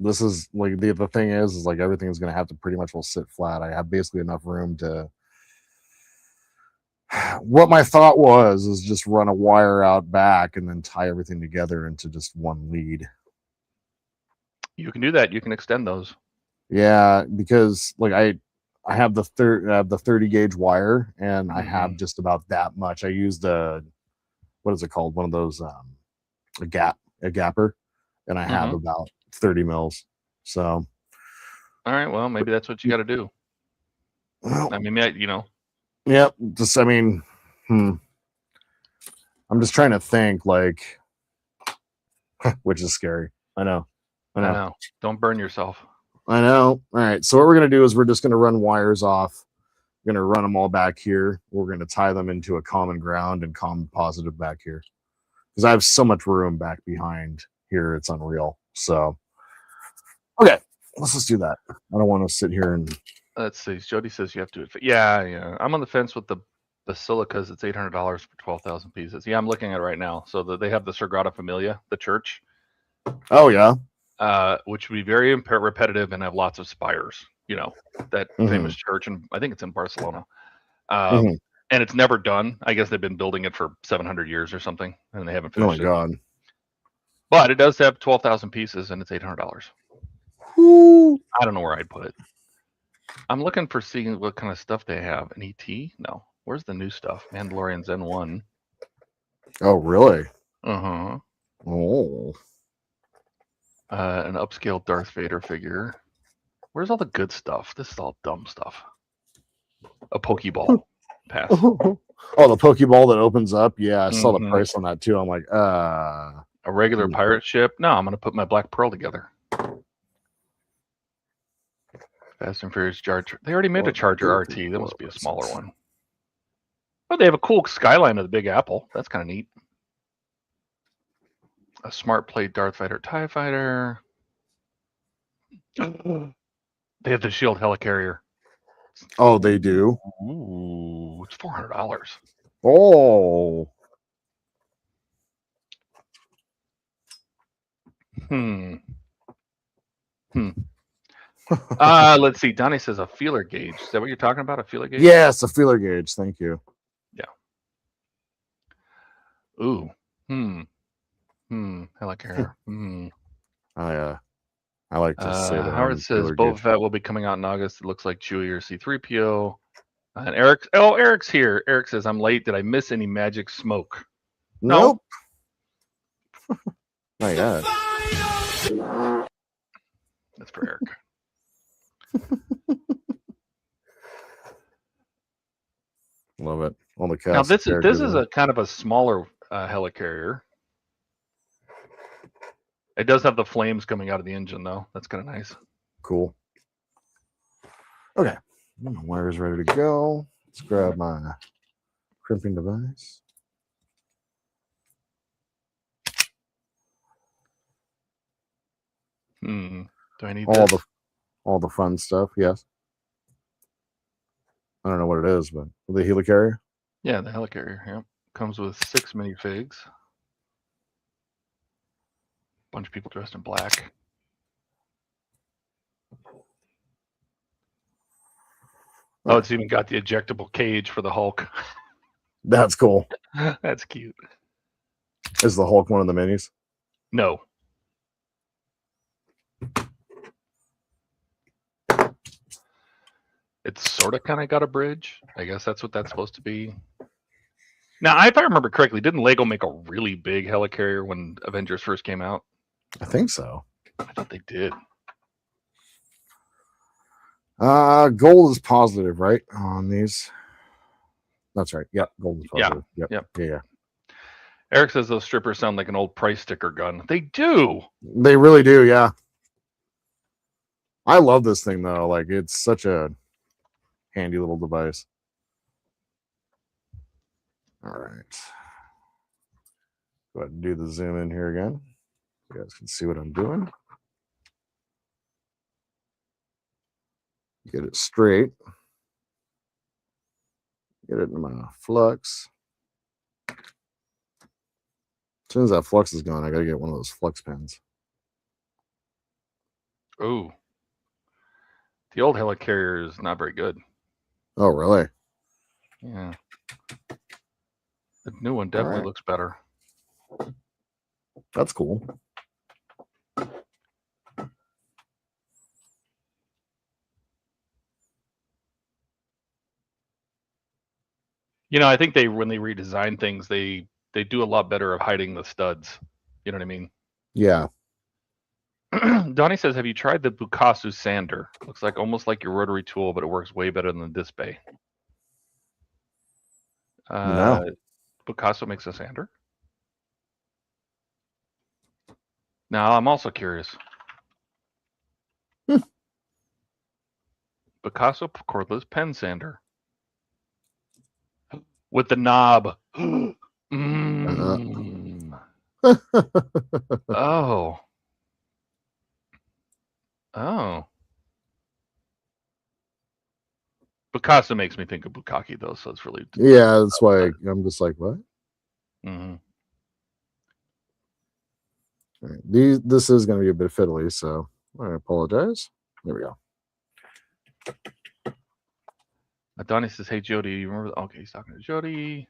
This is like the thing is like everything's going to have to pretty much will sit flat. I have basically enough room to. What my thought is just run a wire out back and then tie everything together into just one lead. You can do that. You can extend those. Yeah, because like I have the 30 gauge wire and I have just about that much. I used what is it called? One of those a gapper, and I have about 30 mils. So all right, well maybe that's what you got to do. Well, I mean, Yep. Just, I'm just trying to think, like, which is scary. I know. Don't burn yourself. I know. All right. So what we're going to do is we're just going to run wires off. We're going to run them all back here. We're going to tie them into a common ground and common positive back here. Because I have so much room back behind here. It's unreal. So, okay. Let's just do that. I don't want to sit here and... Let's see. Jody says you have to. Yeah. I'm on the fence with the basilicas. It's $800 for 12,000 pieces. Yeah, I'm looking at it right now. So they have the Sagrada Familia, the church. Oh yeah. Which would be very repetitive and have lots of spires. That famous church, and I think it's in Barcelona. And it's never done. I guess they've been building it for 700 years or something, and they haven't finished it. Oh my God. But it does have 12,000 pieces, and it's $800. I don't know where I'd put it. I'm looking for seeing what kind of stuff they have. An ET? No. Where's the new stuff? Mandalorian Zen 1. Oh, really? Uh-huh. Oh. An upscale Darth Vader figure. Where's all the good stuff? This is all dumb stuff. A Pokeball. Pass. Oh, the Pokeball that opens up. Yeah, I saw the Mhm. price on that too. I'm like, A regular Hmm. pirate ship? No, I'm gonna put my Black Pearl together. Fast and Furious Charger. They already made a Charger RT. That must be a smaller one. Oh, they have a cool skyline of the Big Apple. That's kind of neat. A smart plate Darth Vader TIE Fighter. They have the Shield Helicarrier. Oh, they do. Ooh, it's $400. Oh, Let's see. Donnie says a feeler gauge. Is that what you're talking about? A feeler gauge? yes, a feeler gauge. Thank you. Yeah. Ooh. Helicarrier. I like to say that. Howard says Boba Fett will be coming out in August. It looks like Chewie or C-3PO. And Eric's here. Eric says, I'm late. Did I miss any magic smoke? Nope. Not yet. That's for Eric. Love it. All the cast. Now this is a kind of a smaller helicarrier. It does have the flames coming out of the engine, though. That's kind of nice. Cool. Okay, my wire's ready to go. Let's grab my crimping device. Do I need all the fun stuff? Yes. I don't know what it is, but the helicarrier. Yeah, the helicarrier. Yeah, comes with 6 minifigs. Bunch of people dressed in black. Oh, it's even got the ejectable cage for the Hulk. That's cool. That's cute. Is the Hulk one of the minis? No. It's sort of kind of got a bridge. I guess that's what that's supposed to be. Now, if I remember correctly, didn't Lego make a really big helicarrier when Avengers first came out? I think so. I thought they did. Gold is positive, right? On these. That's right. Yep, gold is positive. Yep. Yeah. Eric says those strippers sound like an old price sticker gun. They do. They really do, yeah. I love this thing though. Like it's such a handy little device. All right. Go ahead and do the zoom in here again. You guys can see what I'm doing. Get it straight. Get it in my flux. As soon as that flux is gone, I gotta get one of those flux pens. Ooh. The old helicarrier is not very good. Oh, really? Yeah. The new one definitely looks better. That's cool. You know, I think when they redesign things, they do a lot better of hiding the studs. You know what I mean? Yeah. Donnie says, have you tried the Bukasu sander? Looks like almost like your rotary tool, but it works way better than the disc bay. No. Bukasu makes a sander? Now, I'm also curious. Bukasu cordless pen sander. With the knob. Oh. Bukasu makes me think of Bukkake, though, so it's really... Yeah, that's why I'm just like, what? Mm-hmm. All right. This is going to be a bit fiddly, so I apologize. There we go. Donnie says, hey, Jody, you remember? Okay, he's talking to Jody.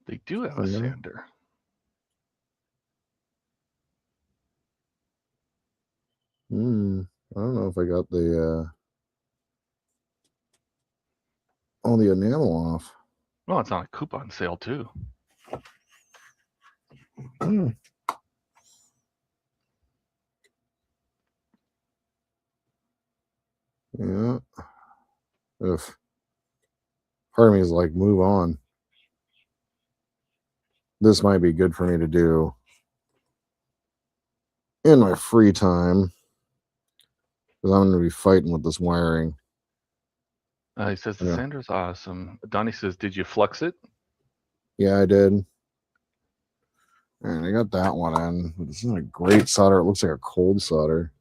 They do have a sander. I don't know if I got the all the enamel off. Well, it's on a coupon sale too. Hmm. Yeah. If part of me is like, move on. This might be good for me to do in my free time because I'm going to be fighting with this wiring. He says the Yeah. sander's awesome. Donnie says, "Did you flux it?" Yeah, I did. And I got that one in. This isn't a great solder. It looks like a cold solder.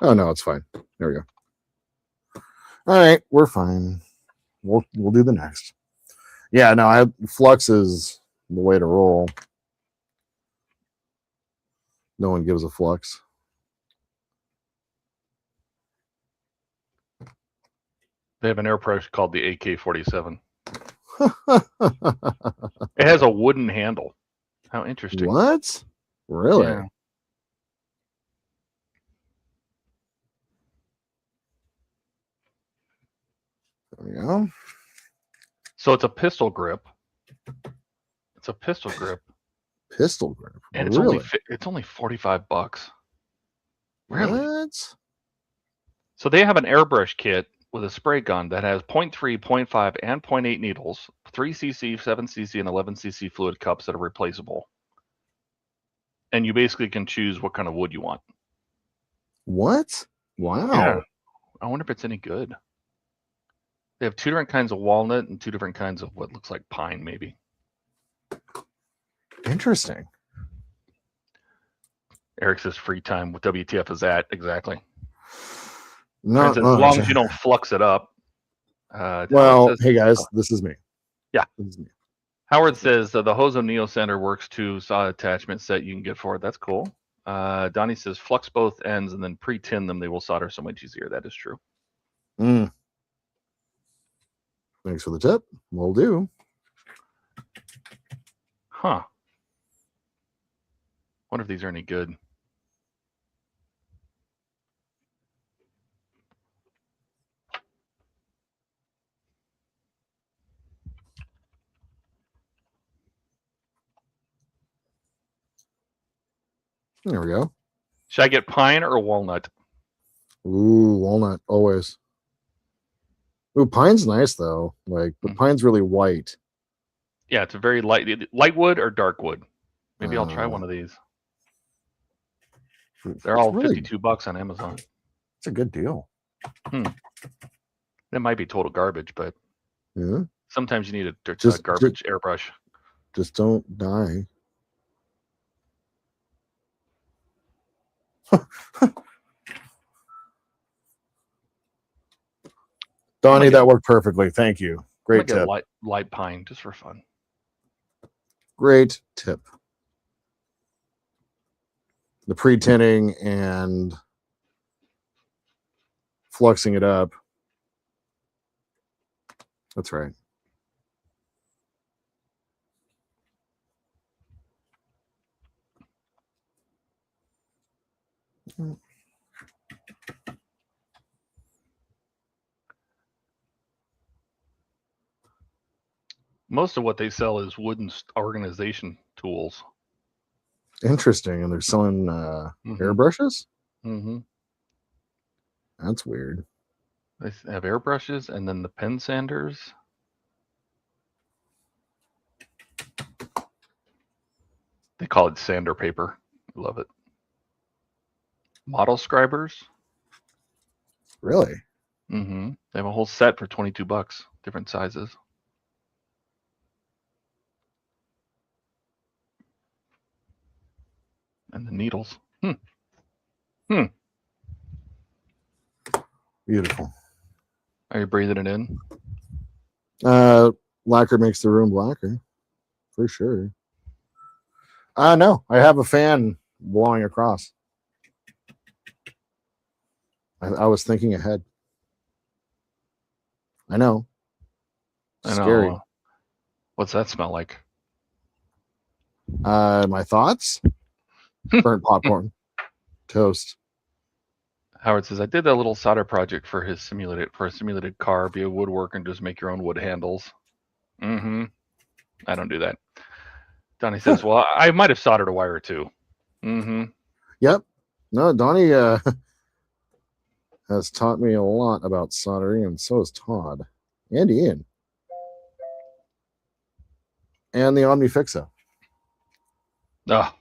Oh no, it's fine. There we go. All right, we're fine. We'll do the next. Yeah, no, flux is the way to roll. No one gives a flux. They have an airbrush called the AK-47. It has a wooden handle. How interesting. What? Really? Yeah. There we go. So it's a pistol grip. It's a pistol grip. Pistol grip. And it's really? only $45. Really? What? So they have an airbrush kit with a spray gun that has 0.3, 0.5, and 0.8 needles, 3cc, 7cc, and 11cc fluid cups that are replaceable. And you basically can choose what kind of wood you want. What? Wow. Yeah. I wonder if it's any good. They have 2 different kinds of walnut and 2 different kinds of what looks like pine, maybe. Interesting. Eric says free time. What WTF is that? Exactly. Not as much. long as you don't flux it up. Well, says, hey guys, this is me. Yeah. This is me. Howard says the Hozo Neo Center works to saw attachment set you can get for it. That's cool. Donnie says flux both ends and then pre-tin them. They will solder so much easier. That is true. Mm. Thanks for the tip. Will do. Huh. Wonder if these are any good. There we go. Should I get pine or walnut? Ooh, walnut always. Ooh, pine's nice though. Like, but pine's really white. Yeah, it's a very light wood or dark wood. Maybe I'll try one of these. They're all really, $52 on Amazon. It's a good deal. It might be total garbage, but yeah. Sometimes you need a garbage airbrush. Just don't die. Donnie, that worked perfectly. Thank you. Great tip. Light pine, just for fun. Great tip. The pre-tinning and fluxing it up. That's right. Most of what they sell is wooden organization tools. Interesting. And they're selling airbrushes? Mm-hmm. That's weird. They have airbrushes and then the pen sanders. They call it sander paper. Love it. Model scribers. Really? Mm-hmm. They have a whole set for $22, different sizes. And the needles. Beautiful. Are you breathing it in? Lacquer makes the room blacker, for sure. No, I have a fan blowing across. I was thinking ahead. I know. Scary. What's that smell like? My thoughts? Burnt popcorn. Toast. Howard says I did that little solder project for a simulated car. Be a woodworker and just make your own wood handles. Mm-hmm. I don't do that. Donnie says, well, I might have soldered a wire too. Mm-hmm. Yep. No, Donnie has taught me a lot about soldering, and so has Todd and Ian. And the OmniFixo. Oh,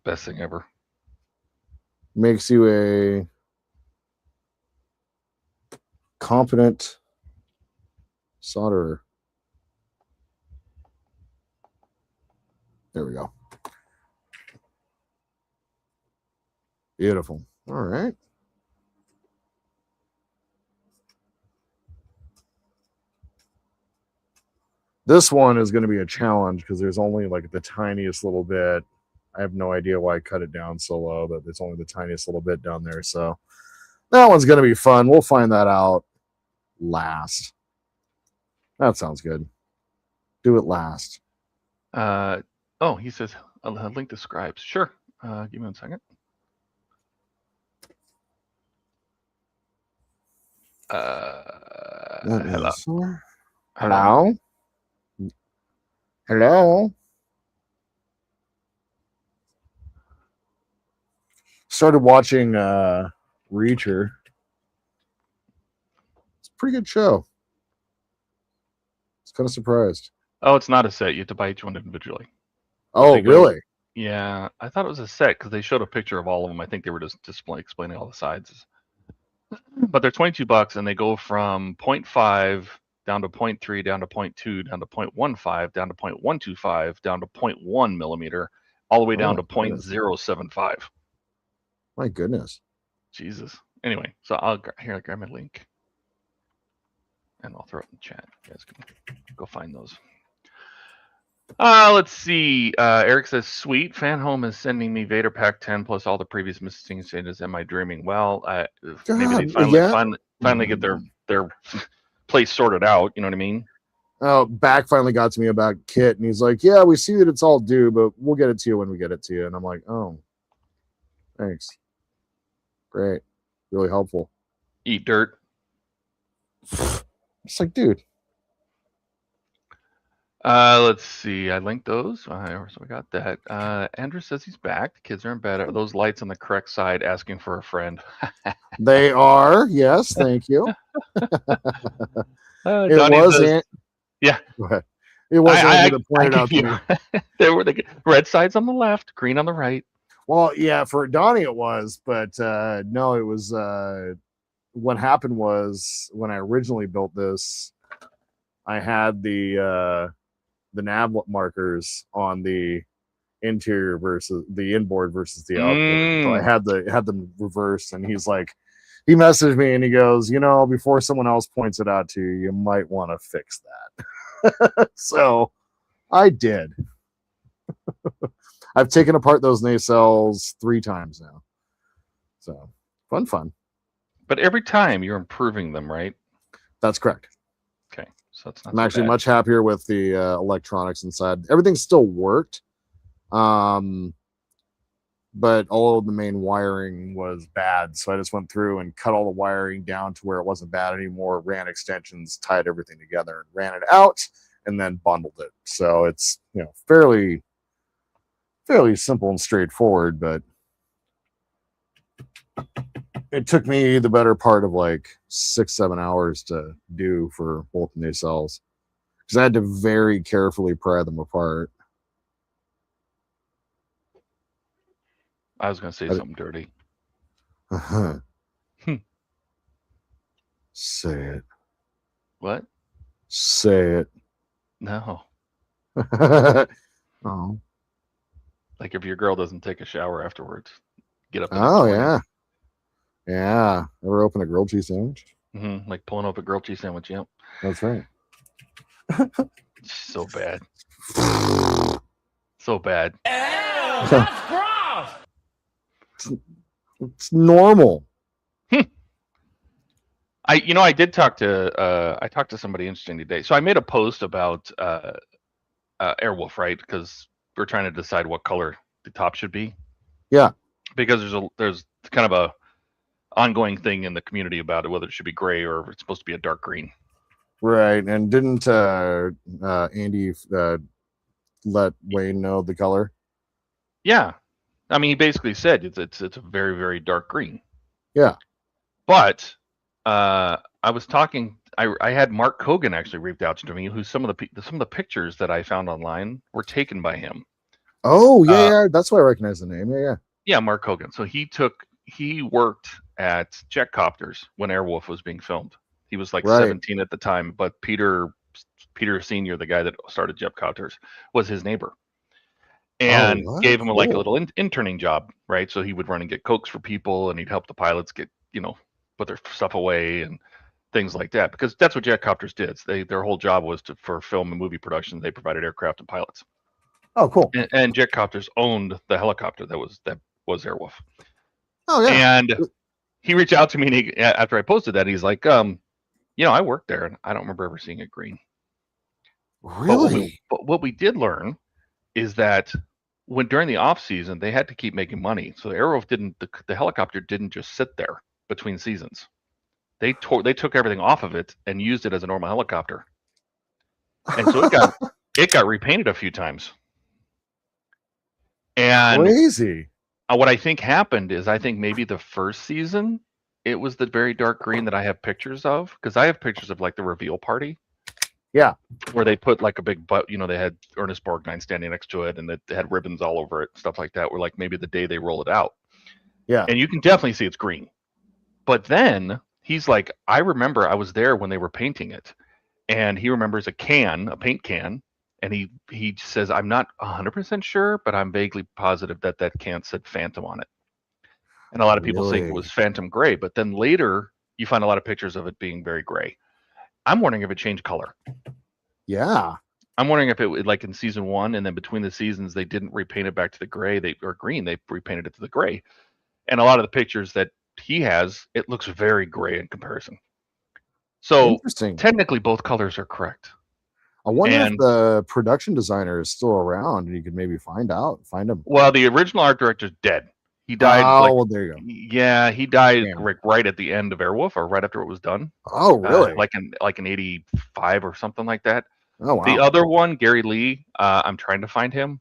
best thing ever. Makes you a competent solderer. There we go. Beautiful. All right. This one is going to be a challenge because there's only like the tiniest little bit. I have no idea why I cut it down so low, but it's only the tiniest little bit down there. So that one's going to be fun. We'll find that out last. That sounds good. Do it last. Oh, he says a link to scribes. Sure. Give me 1 second. Hello. Hello. Hello. Started watching Reacher. It's a pretty good show. It's kind of surprised. Oh, it's not a set. You have to buy each one individually. Oh, really? Yeah, I thought it was a set because they showed a picture of all of them. I think they were just explaining all the sides. But they're $22, and they go from 0.5 down to 0.3, down to 0.2, down to 0.15, down to 0.125, down to 0.1 millimeter, all the way down to 0.075. My goodness. Jesus. Anyway, so I'll grab my link, and I'll throw it in the chat. You guys can go find those. Let's see. Eric says, sweet. Fan Home is sending me Vader Pack 10 plus all the previous missing changes. Am I dreaming? Well, maybe they finally get their place sorted out. You know what I mean? Oh, Back finally got to me about Kit, and he's like, yeah, we see that it's all due, but we'll get it to you when we get it to you. And I'm like, oh, thanks. Great. Really helpful. Eat dirt. It's like, dude. Let's see. I linked those. So we got that. Andrew says he's back. The kids are in bed. Are those lights on the correct side asking for a friend? They are. Yes. Thank you. It was. Says, yeah. Go ahead. It was Andrew that pointed out to me. There were the red sides on the left, green on the right. Well, yeah, for Donnie it was, but no, it was. What happened was when I originally built this, I had the nav markers on the interior versus the inboard versus the outboard. So I had them reversed, and he's like, he messaged me and he goes, before someone else points it out to you, you might want to fix that. So I did. I've taken apart those nacelles 3 times now. So fun. But every time you're improving them, right? That's correct. Okay. So it's not I'm actually much happier with the electronics inside. Everything still worked. But all of the main wiring was bad. So I just went through and cut all the wiring down to where it wasn't bad anymore, ran extensions, tied everything together, and ran it out, and then bundled it. So it's fairly simple and straightforward, but it took me the better part of like 6-7 hours to do for both nacelles because I had to very carefully pry them apart. I was going to say something dirty. Uh-huh. Say it. What? Say it. No. Oh. Like if your girl doesn't take a shower afterwards, get up. Oh, yeah. Yeah. Ever open a grilled cheese sandwich? Mm-hmm. Like pulling up a grilled cheese sandwich, yep. That's right. So bad. So bad. Ew, that's gross! It's normal. I did talk to somebody interesting today. So I made a post about Airwolf, right? Because we're trying to decide what color the top should be. Yeah. Because there's kind of ongoing thing in the community about it, whether it should be gray or if it's supposed to be a dark green. Right. And didn't Andy let Wayne know the color? Yeah. I mean, he basically said it's a very, very dark green. Yeah. But I was talking. I had Mark Kogan actually reached out to me, who some of the pictures that I found online were taken by him. Oh yeah, that's why I recognize the name. Yeah, Mark Kogan. So he worked at Jetcopters when Airwolf was being filmed. He was like 17 at the time, but Peter Senior, the guy that started Jetcopters, was his neighbor, and gave him like a little interning job, right? So he would run and get Cokes for people, and he'd help the pilots get put their stuff away and things like that, because that's what Jetcopters did. Their whole job was for film and movie production. They provided aircraft and pilots. Oh, cool. And Jetcopters owned the helicopter that was Airwolf. Oh yeah. And he reached out to me after I posted that. He's like, I worked there, and I don't remember ever seeing it green. Really? But what we did learn is that during the off season, they had to keep making money. So Airwolf the helicopter didn't just sit there between seasons. They took everything off of it and used it as a normal helicopter. And so it got repainted a few times. And crazy. What I think happened is, I think maybe the first season it was the very dark green that I have pictures of, because I have pictures of like the reveal party. Yeah. Where they put like a big they had Ernest Borgnine standing next to it, and they had ribbons all over it, stuff like that. Where like maybe the day they roll it out. Yeah. And you can definitely see it's green. But then he's like, I remember I was there when they were painting it, and he remembers a paint can. And he says, I'm not 100% sure, but I'm vaguely positive that can said Phantom on it. And a lot of people think it was Phantom Gray, but then later you find a lot of pictures of it being very gray. I'm wondering if it changed color. Yeah. I'm wondering if it, like in season 1, and then between the seasons, they didn't repaint it back to the gray or green. They repainted it to the gray. And a lot of the pictures that he has, it looks very gray in comparison. So technically both colors are correct. I wonder if the production designer is still around, and you could maybe find him. Well, the original art director's dead. He died. Oh, there you go. Yeah, he died right at the end of Airwolf, or right after it was done. Oh, really? Like in 85 or something like that. Oh, wow. The other one, Gary Lee, I'm trying to find him.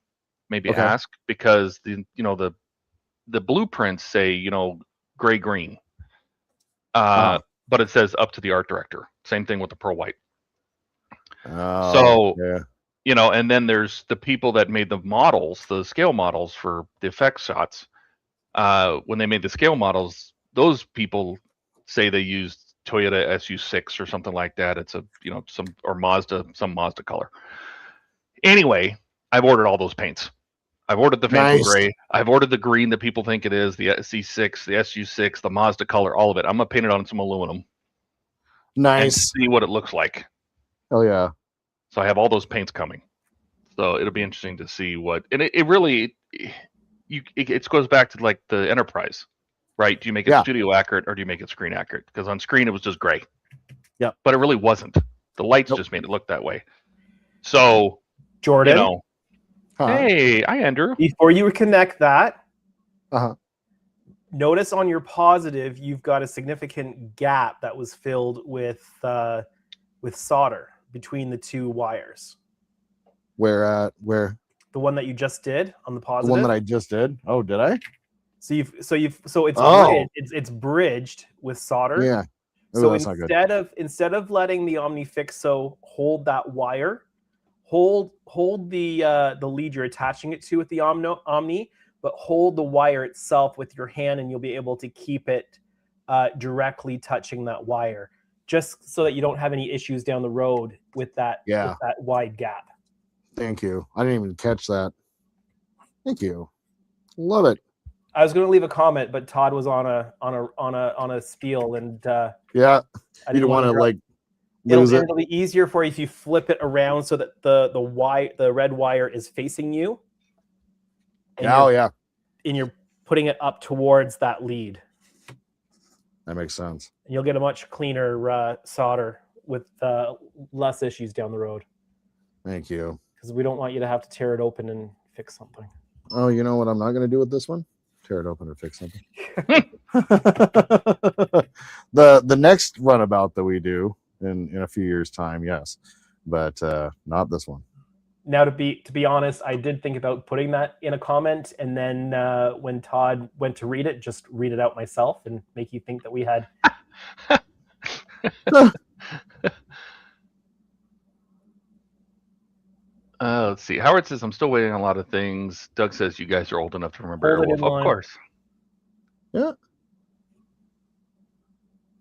Maybe ask, because the blueprints say gray green, but it says up to the art director. Same thing with the pearl white. And then there's the people that made the models, the scale models for the effects shots. When they made the scale models, those people say they used Toyota SU6 or something like that. It's some Mazda color. Anyway, I've ordered all those paints. I've ordered the Phantom Gray. I've ordered the green that people think it is, the SC6, the SU6, the Mazda color, all of it. I'm gonna paint it on some aluminum. Nice. And see what it looks like. Oh yeah. So I have all those paints coming. So it'll be interesting to see what, and it really, it goes back to like the Enterprise, right? Do you make it studio accurate, or do you make it screen accurate? Because on screen it was just gray. Yeah. But it really wasn't. The lights just made it look that way. So Jordan. Hey, hi Andrew. Before you connect that, Uh-huh. Notice on your positive, you've got a significant gap that was filled with solder between the two wires. Where? The one that you just did on the positive. The one that I just did. Oh, did I? So it's bridged with solder. Yeah. So instead of letting the OmniFixo hold that wire, hold the lead you're attaching it to with the Omni, but hold the wire itself with your hand, and you'll be able to keep it directly touching that wire, just so that you don't have any issues down the road with that wide gap. Thank you. I didn't even catch that. Thank you. Love it. I was going to leave a comment, but Todd was on a spiel, and you don't want to like lose it. It'll be easier for you if you flip it around so that the red wire is facing you. And and you're putting it up towards that lead. That makes sense. And you'll get a much cleaner solder with less issues down the road. Thank you. Because we don't want you to have to tear it open and fix something. Oh, you know what I'm not going to do with this one? tear it open and fix something. The next runabout that we do in a few years' time, yes, but not this one. Now, to be honest, I did think about putting that in a comment, and then when Todd went to read it, just read it out myself and make you think that we had. Let's see. Howard says, I'm still waiting on a lot of things. Doug says, you guys are old enough to remember Hold it Airwolf. in Of line. course. Yeah.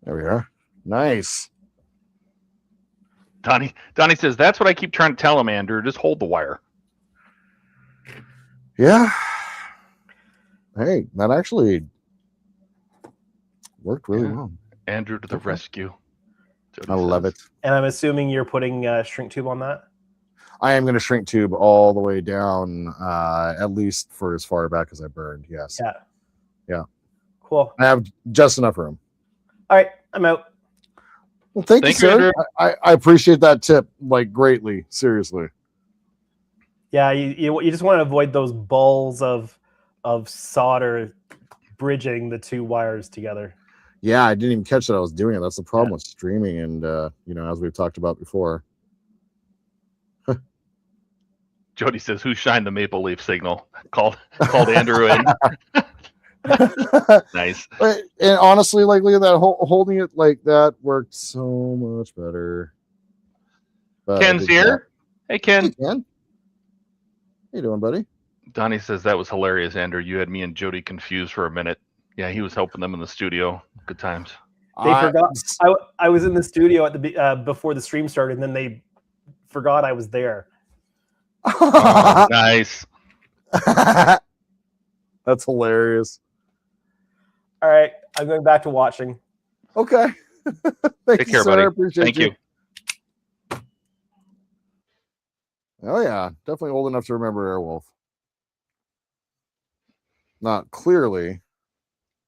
There we are. Nice. Donnie says, that's what I keep trying to tell him, Andrew. Just hold the wire. Yeah. Hey, that actually worked really well. Andrew to the rescue. Jody I love it. And I'm assuming you're putting shrink tube on that? I am going to shrink tube all the way down, at least for as far back as I burned. Yes. Yeah. Yeah. Cool. I have just enough room. All right, I'm out. Well, thank you, sir. Andrew. I appreciate that tip, like, greatly. Seriously. Yeah, you just want to avoid those balls of solder bridging the two wires together. Yeah, I didn't even catch that I was doing it. That's the problem with streaming, and as we've talked about before. Jody says, who shined the maple leaf signal? Called Andrew in. Nice. And honestly, like, look at that, holding it like that worked so much better. But Ken's here. Hey, Ken. Hey, Ken. How you doing, buddy? Donnie says, that was hilarious, Andrew. You had me and Jody confused for a minute. Yeah, he was helping them in the studio. Good times. They forgot. I was in the studio at the before the stream started, and then they forgot I was there. Oh, nice. That's hilarious. All right, I'm going back to watching. Okay. Take care, sir. buddy. I appreciate Thank you. Oh yeah, definitely old enough to remember Airwolf. Not clearly,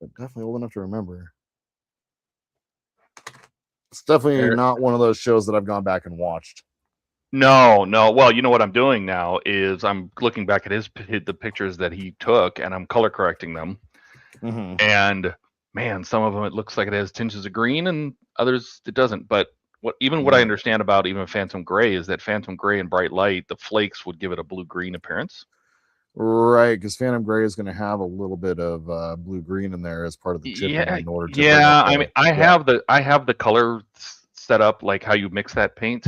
but definitely old enough to remember. It's definitely not one of those shows that I've gone back and watched. No. Well, you know what I'm doing now is I'm looking back at the pictures that he took, and I'm color correcting them. Mm-hmm. And man, some of them it looks like it has tinges of green, and others it doesn't. But what I understand about even Phantom Gray is that Phantom Gray in bright light, the flakes would give it a blue-green appearance. Right, because Phantom Gray is going to have a little bit of blue-green in there as part of the chip. In order to I mean, I have the color set up like how you mix that paint.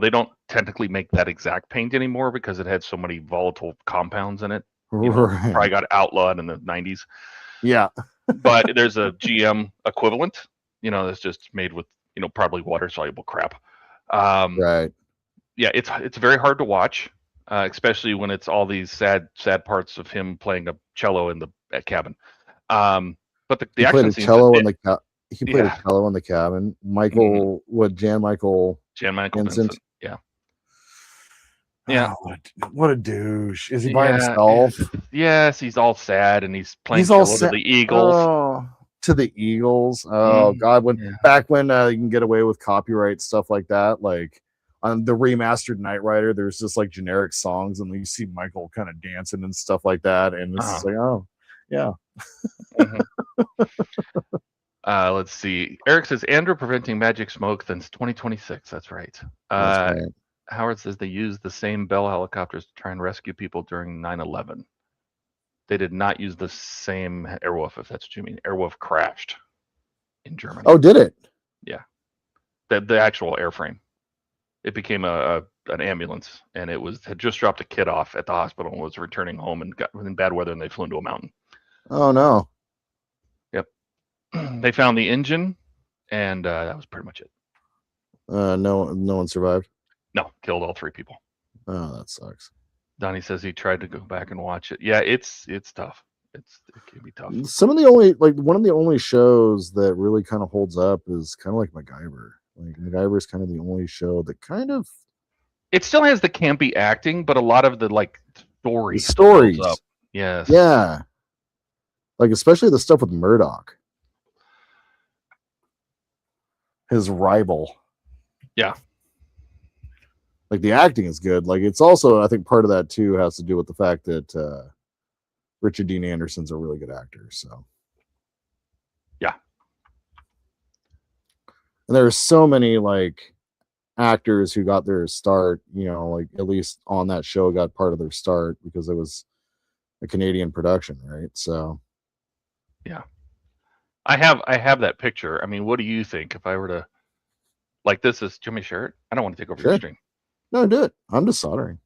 They don't technically make that exact paint anymore because it had so many volatile compounds in it. Probably got outlawed in the 90s. Yeah. But there's a GM equivalent, that's just made with, probably water soluble crap. Right. Yeah, it's very hard to watch, especially when it's all these sad parts of him playing a cello in the cabin. But the action scenes. He played a cello in the cabin. Michael, Jan Michael Vincent. Yeah. Oh, what a douche. Is he by himself? Yes, he's all sad and he's playing cello to the Eagles. Oh, to the Eagles. Oh God, back when you can get away with copyright stuff like that, like on the remastered Knight Rider, there's just like generic songs and you see Michael kind of dancing and stuff like that, and it's like, oh yeah. Let's see. Eric says Andrew preventing magic smoke since 2026. That's right. That's right. Howard says they used the same Bell helicopters to try and rescue people during 9/11. They did not use the same Airwolf, if that's what you mean. Airwolf crashed in Germany. Oh, did it? Yeah. The actual airframe. It became an ambulance, and had just dropped a kid off at the hospital and was returning home and got in bad weather, and they flew into a mountain. Oh no. Yep. They found the engine, and that was pretty much it. No one survived. No, killed all 3 people. Oh, that sucks. Donnie says he tried to go back and watch it. Yeah, it's tough. It can be tough. One of the only shows that really kind of holds up is kind of like MacGyver. Like MacGyver is kind of the only show that kind of. It still has the campy acting, but a lot of the stories. Up. Yes. Yeah. Like especially the stuff with Murdoch, his rival. Yeah. Like the acting is good. Like it's also, I think part of that too has to do with the fact that Richard Dean Anderson's a really good actor. So Yeah. And there are so many like actors who got their start, you know, like at least on that show got part of their start because it was a Canadian production, right? So yeah. I have that picture. I mean, what do you think if I were to like this is Jimmy share it? I don't want to take over your Sure. stream. No, do it. I'm just soldering.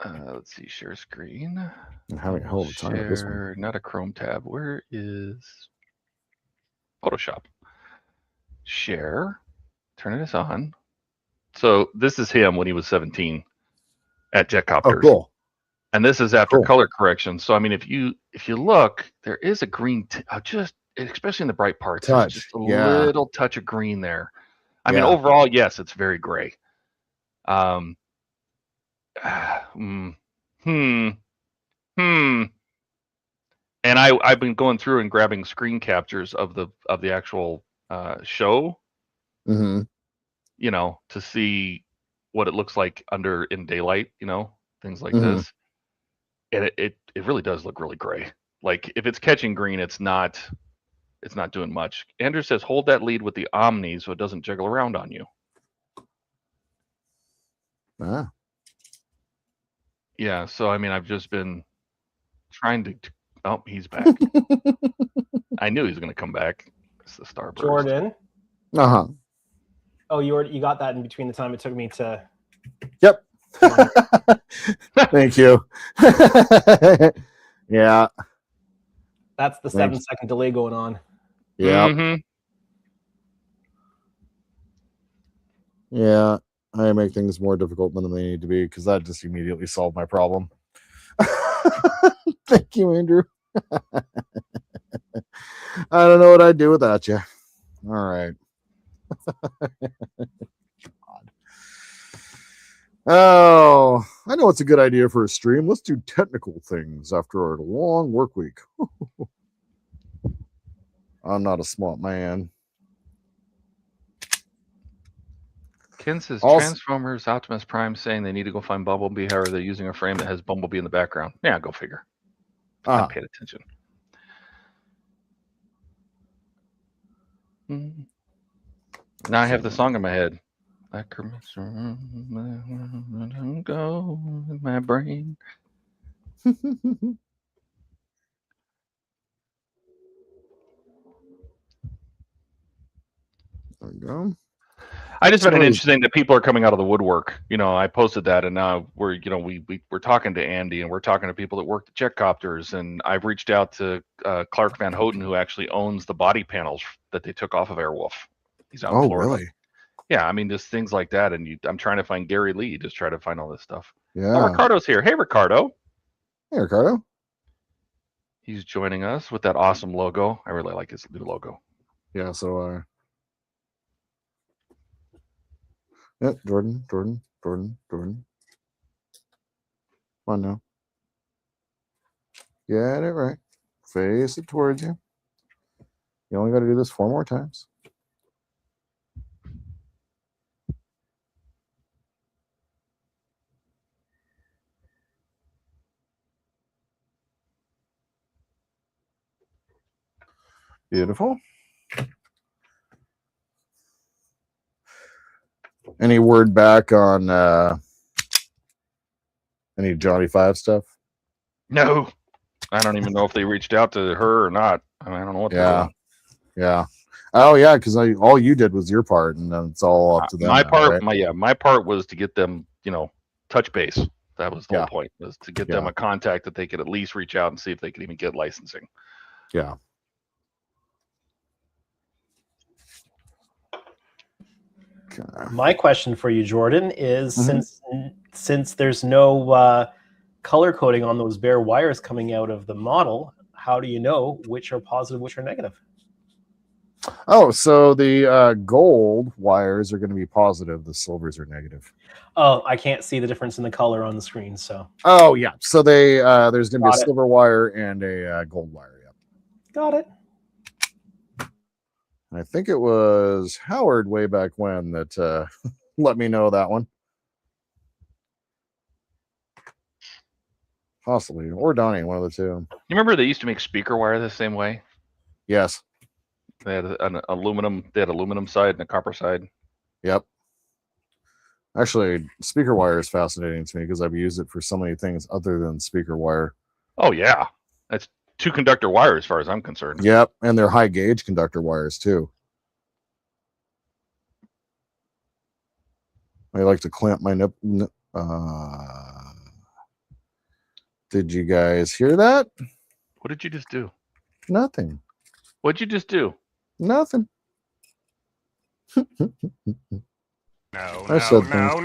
Let's see, share screen. I'm having a hell of a time with this one. Share, not a Chrome tab. Where is Photoshop? Share. Turn this on. So this is him when he was 17 at Jetcopters. Oh, cool. And this is after Cool. color correction. So I mean, if you look, there is a green, just especially in the bright parts, there's Touch. just a Yeah. little touch of green there. I mean, Yeah. overall, yes, it's very gray. And I've been going through and grabbing screen captures of the actual show, Mm-hmm. you know, to see what it looks like in daylight, you know, things like Mhm. this. And it really does look really gray. Like if it's catching green, it's not doing much. Andrew says hold that lead with the Omni so it doesn't jiggle around on you. Ah. Yeah, so I mean I've just been trying to oh, he's back. I knew he was gonna come back. It's the Starburst. Jordan. Uh-huh. Oh, you got that in between the time it took me to. Yep. Thank you. Yeah. That's the 7-second delay going on. Yeah. Mm-hmm. Yeah. I make things more difficult than they need to be because that just immediately solved my problem. Thank you, Andrew. I don't know what I'd do without you. All right. God. Oh, I know it's a good idea for a stream. Let's do technical things after a long work week. I'm not a smart man. Ken says Also- Transformers Optimus Prime saying they need to go find Bumblebee. However, they're using a frame that has Bumblebee in the background. Yeah, go figure. I paid attention. Now I have the song in my head. Like go in my brain. There we go. I just find it interesting that people are coming out of the woodwork. You know, I posted that, and now we're talking to Andy, and we're talking to people that work at Jetcopters, and I've reached out to Clark Van Houten, who actually owns the body panels that they took off of Airwolf. He's out in Florida. Really? Yeah, I mean, just things like that, and I'm trying to find Gary Lee, just try to find all this stuff. Yeah. Oh, Ricardo's here. Hey, Ricardo. Hey, Ricardo. He's joining us with that awesome logo. I really like his new logo. Yeah, so yep, Jordan. Come on now. Get it right. Face it towards you. You only got to do this 4 more times. Beautiful. Any word back on any Johnny 5 stuff? No, I don't even know if they reached out to her or not. I mean, I don't know what they're doing. Yeah. Oh yeah, because all you did was your part, and then it's all up to them. My now, part, right? my part was to get them, touch base. That was the Yeah. whole point, was to get them a contact that they could at least reach out and see if they could even get licensing. Yeah. My question for you, Jordan, is since there's no color coding on those bare wires coming out of the model, how do you know which are positive, which are negative? Oh, so the gold wires are going to be positive. The silvers are negative. Oh, I can't see the difference in the color on the screen. So. Oh yeah. So they there's going to be a Got it. silver wire and a gold wire. Yep. Got it. I think it was Howard way back when that let me know that one. possibly, or Donnie, one of the two. You remember they used to make speaker wire the same way? Yes. They had an aluminum. They had aluminum side and a copper side. Yep. Actually, speaker wire is fascinating to me because I've used it for so many things other than speaker wire. Oh yeah, that's 2-conductor wire as far as I'm concerned. Yep, and they're high gauge conductor wires too. I like to clamp my nip. Did you guys hear that? What did you just do? Nothing. What'd you just do? Nothing. No, I said things.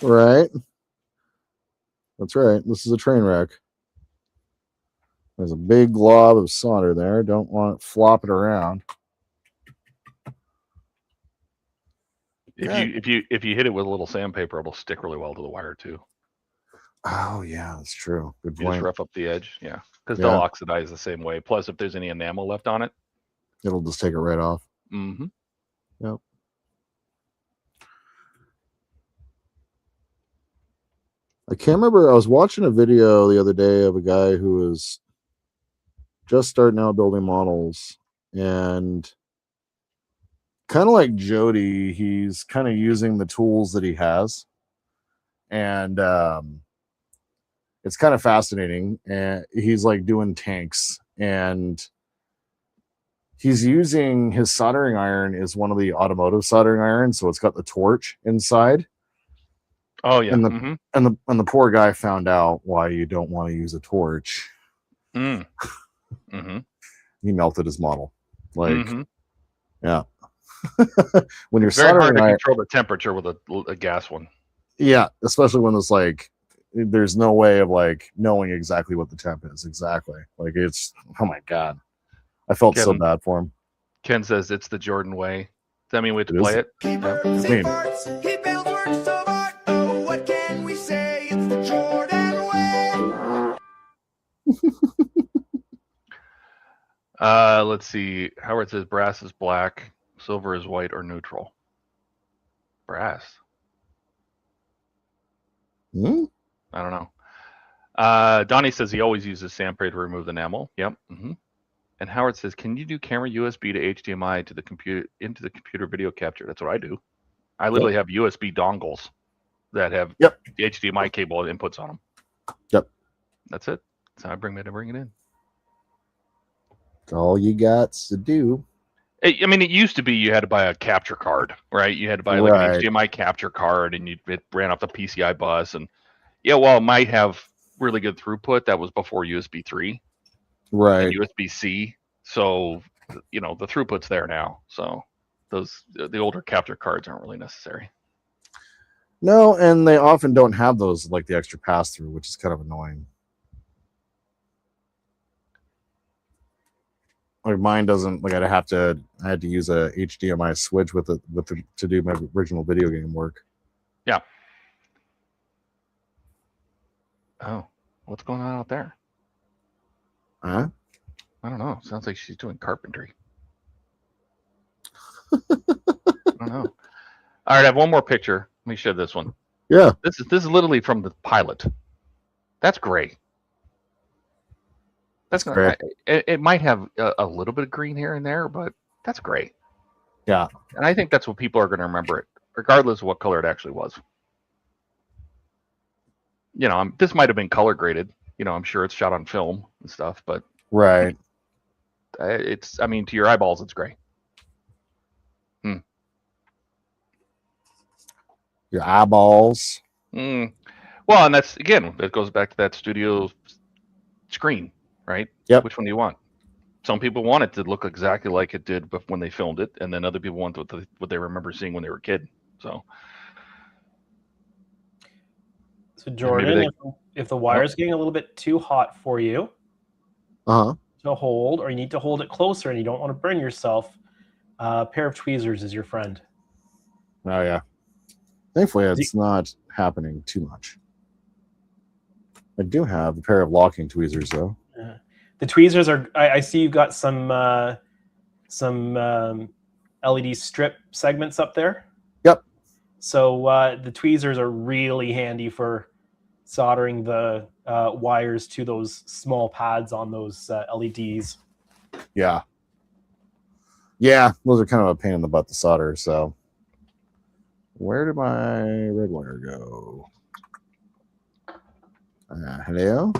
no. Right. That's right. This is a train wreck. There's a big glob of solder there. Don't want it flopping around. If you hit it with a little sandpaper, it'll stick really well to the wire too. Oh yeah, that's true. Good You just point. rough up the edge, yeah, because Yeah. they'll oxidize the same way. Plus, if there's any enamel left on it, It'll just take it right off. mm-hmm. Yep. I can't remember. I was watching a video the other day of a guy who was just starting out building models, and kind of like Jody, he's kind of using the tools that he has, and it's kind of fascinating. And he's like doing tanks, and he's using his soldering iron is one of the automotive soldering irons, so it's got the torch inside. Oh yeah, And the poor guy found out why you don't want to use a torch. Mm-hmm. He melted his model. Like, Mm-hmm. yeah. When you're Very hard soldering to iron, control the temperature with a gas one. yeah, especially when it's like there's no way of like knowing exactly what the temp is exactly. Like it's, oh my god, I felt so Kevin. bad for him. Ken says it's the Jordan way. Does that mean we have to It play is. it? Keep Yeah. her Mean. parts. He builds words of art. Oh, what can we say? It's the Jordan way. Let's see. Howard says brass is black, silver is white or neutral. Brass. Hmm? I don't know. Donnie says he always uses sandpaper to remove the enamel. Yep. Mm-hmm. And Howard says, "Can you do camera USB to HDMI to the computer into the computer video capture?" That's what I do. I literally have USB dongles that have Yep. the HDMI cable inputs on them. Yep. That's it. That's how I bring it in. That's all you got to do. I mean, it used to be you had to buy a capture card, right? You had to buy like Right. an HDMI capture card, and it ran off the PCI bus. And yeah, while it might have really good throughput, that was before USB 3 Right. and USB-C. So, the throughput's there now. So the older capture cards aren't really necessary. No, and they often don't have those, like the extra pass through, which is kind of annoying. Like mine doesn't. Like I had to use a HDMI switch with it to do my original video game work. Yeah. Oh, what's going on out there? Huh? I don't know. Sounds like she's doing carpentry. I don't know. All right, I have one more picture. Let me show this one. Yeah. This is literally from the pilot. That's gray. That's gray. It might have a little bit of green here and there, but that's gray. Yeah. And I think that's what people are going to remember it, regardless of what color it actually was. This might have been color graded. I'm sure it's shot on film and stuff, but Right. to your eyeballs, it's gray. Your eyeballs. Well, and that goes back to that studio screen, right? Yep. Which one do you want? Some people want it to look exactly like it did when they filmed it, and then other people want what they remember seeing when they were a kid. So Jordan, if the wire's getting a little bit too hot for you to hold, or you need to hold it closer and you don't want to burn yourself, a pair of tweezers is your friend. Oh yeah. Thankfully, it's not happening too much. I do have a pair of locking tweezers though. The tweezers are. I see you've got some LED strip segments up there. Yep. So the tweezers are really handy for soldering the wires to those small pads on those LEDs. Yeah. Yeah, those are kind of a pain in the butt to solder. So, where did my red wire go? Hello?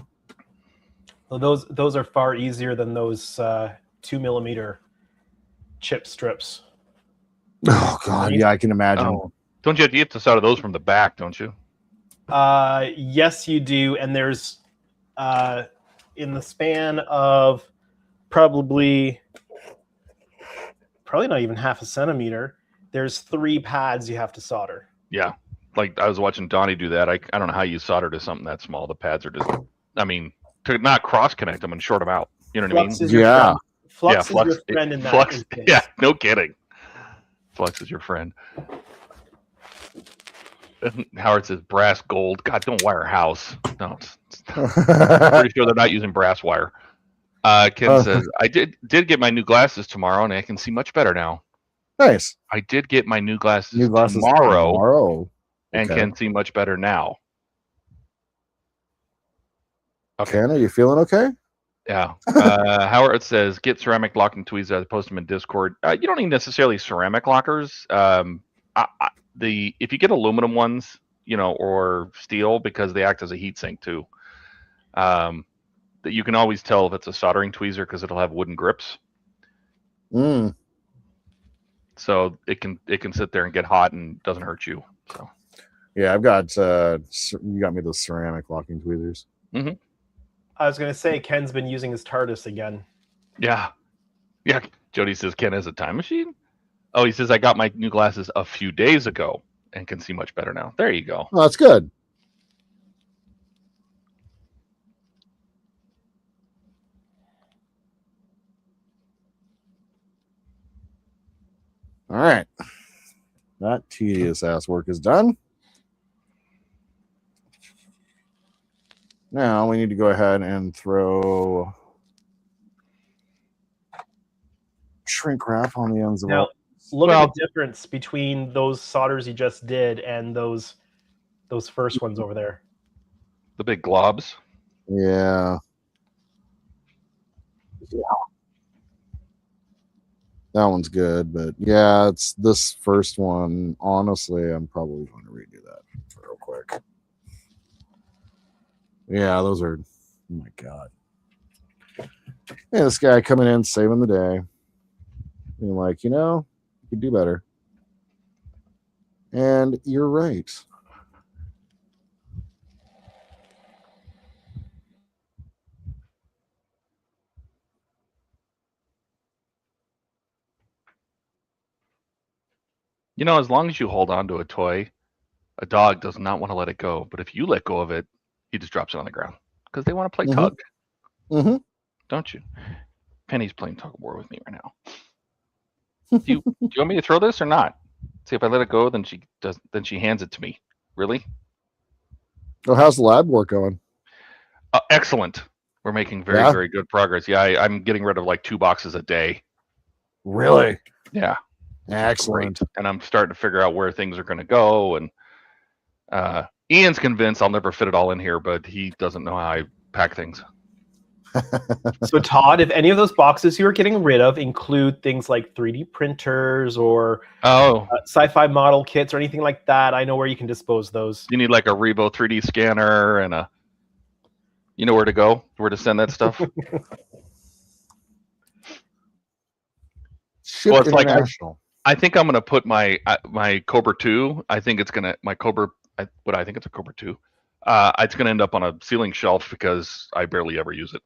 So those are far easier than those 2mm chip strips. Oh, God. Yeah, I can imagine. Oh. Don't you have to solder those from the back, don't you? Yes, you do. And there's in the span of probably not even half a centimeter, there's 3 pads you have to solder. Yeah. Like I was watching Donnie do that. I don't know how you solder to something that small. The pads are just, I mean, to not cross connect them and short them out. You know what Flux I mean? is your Yeah. friend. Flux is your friend in that Flux, instance. yeah, no kidding. Flux is your friend. Howard says brass gold. God, don't wire a house. No, pretty sure they're not using brass wire. Ken says, I did get my new glasses tomorrow, and I can see much better now. Nice. I did get my new glasses tomorrow. And can see much better now. Okay. Ken, are you feeling okay? Yeah. Howard says, get ceramic locking tweezers. I post them in Discord. You don't need necessarily ceramic lockers. If you get aluminum ones, or steel, because they act as a heat sink too. That you can always tell if it's a soldering tweezer because it'll have wooden grips. Mm. So it can sit there and get hot and doesn't hurt you. So. Yeah, I've got you got me those ceramic locking tweezers. Mm-hmm. I was going to say Ken's been using his TARDIS again. Yeah. Jody says Ken has a time machine. Oh, he says I got my new glasses a few days ago and can see much better now. There you go. Oh, that's good. All right. That tedious ass work is done. Now we need to go ahead and throw shrink wrap on the ends of Now, all. look at the difference between those solders you just did and those first ones over there. The big globs. Yeah. That one's good, but yeah, it's this first one. Honestly, I'm probably going to redo that real quick. Yeah, those are, oh my God. Yeah, this guy coming in, saving the day. Being like, you could do better. And you're right. As long as you hold on to a toy, a dog does not want to let it go. But if you let go of it, he just drops it on the ground because they want to play tug. Mm-hmm. Don't you? Penny's playing tug of war with me right now. Do you want me to throw this or not? See, if I let it go, then she hands it to me. Really? Oh, how's the lab work going? Excellent. We're making very, very good progress. Yeah, I'm getting rid of like 2 boxes a day. Really? Yeah. Excellent. Great. And I'm starting to figure out where things are going to go. And Ian's convinced I'll never fit it all in here, but he doesn't know how I pack things. So Todd, if any of those boxes you are getting rid of include things like 3D printers or sci-fi model kits or anything like that, I know where you can dispose of those. You need like a Rebo 3D scanner and you know where to go, where to send that stuff. Well, it's like I think I'm gonna put my Cobra 2. I think it's gonna I think it's a Cobra 2. It's gonna end up on a ceiling shelf because I barely ever use it.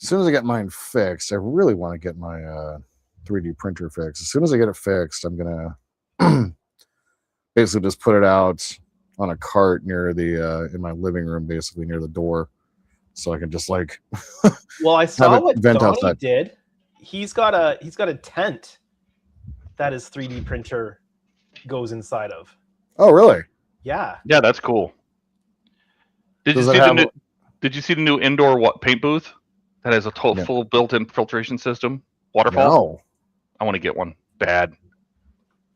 As soon as I get mine fixed, I really want to get my 3D printer fixed. As soon as I get it fixed, I'm gonna basically just put it out on a cart near the in my living room, basically near the door, so I can just like. Well, I saw what Donnie outside. did. He's got a tent that his 3D printer goes inside of. Oh, really? Yeah. Yeah, that's cool. Did you see the new indoor paint booth that has a full built-in filtration system? Waterfall. No. I want to get one bad.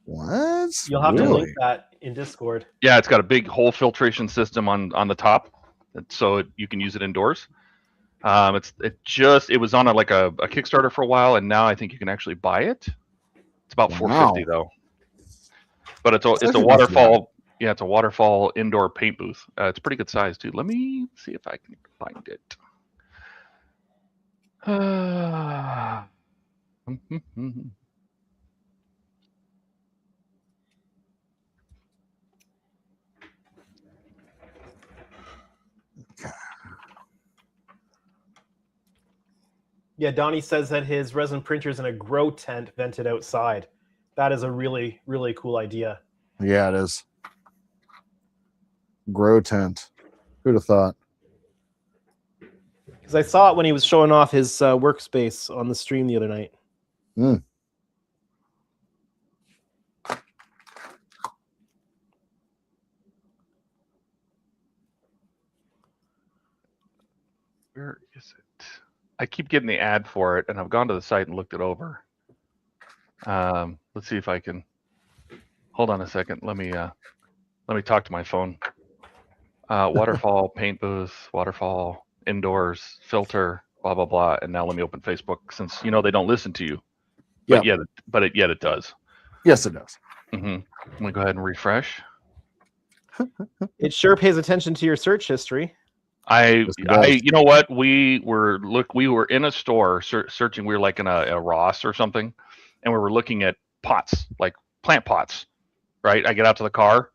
What? You'll have to Really? link that in Discord. Yeah, it's got a big hole filtration system on the top, so you can use it indoors. It was on a Kickstarter for a while, and now I think you can actually buy it. It's about $450 though. But it's a actually not too bad. waterfall. Yeah, it's a waterfall indoor paint booth. It's pretty good size too. Let me see if I can find it. Yeah, Donnie says that his resin printer's in a grow tent vented outside. That is a really, really cool idea. Yeah, it is. Grow tent. Who'd have thought? Because I saw it when he was showing off his workspace on the stream the other night. Mm. Where is it? I keep getting the ad for it, and I've gone to the site and looked it over. Let's see if I can. Hold on a second. Let me talk to my phone. Waterfall paint booth, waterfall indoors filter, blah blah blah. And now let me open Facebook, since they don't listen to you. But Yep. yet it does. Yes, it does. Mm-hmm. Let me go ahead and refresh. It sure pays attention to your search history. Yes, it does. You know what? We were in a store searching. We were like in a Ross or something, and we were looking at pots, like plant pots. Right? I get out to the car,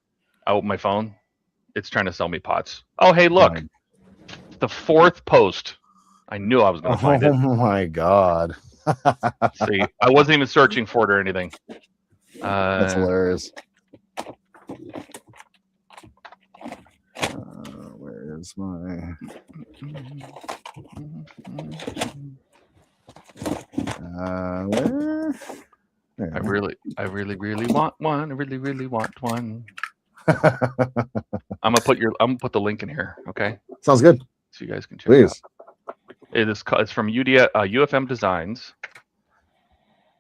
I open my phone. It's trying to sell me pots. Oh, hey, look, Right. The fourth post. I knew I was going to find it. Oh my God. See, I wasn't even searching for it or anything. That's hilarious. Where is my? Where? There. I really want one. I really want one. I'm gonna put the link in here. Okay. Sounds good. So you guys can check Please. it out. It's from UFM Designs.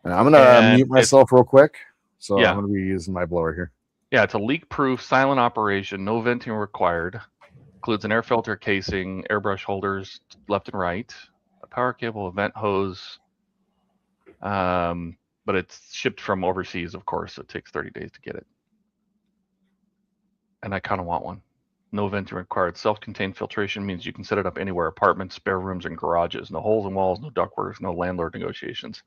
And I'm gonna mute myself real quick. So Yeah. I'm gonna be using my blower here. Yeah, it's a leak-proof, silent operation, no venting required. Includes an air filter casing, airbrush holders left and right, a power cable, a vent hose. But it's shipped from overseas, of course. So it takes 30 days to get it. And I kind of want one. No venting required. Self-contained filtration means you can set it up anywhere: apartments, spare rooms, and garages. No holes in walls, no ductwork, no landlord negotiations.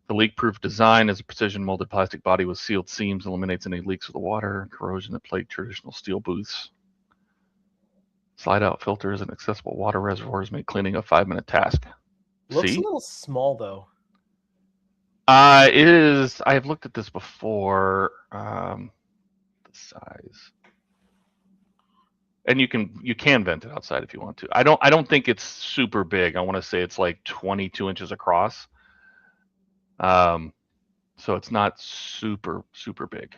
The leak-proof design is a precision-molded plastic body with sealed seams, eliminates any leaks of the water and corrosion that plague traditional steel booths. Slide-out filters and accessible water reservoirs make cleaning a 5-minute task. Looks See? a little small though. It is. I have looked at this before. The size, and you can vent it outside if you want to. I don't think it's super big. I want to say it's like 22 inches across. So it's not super big.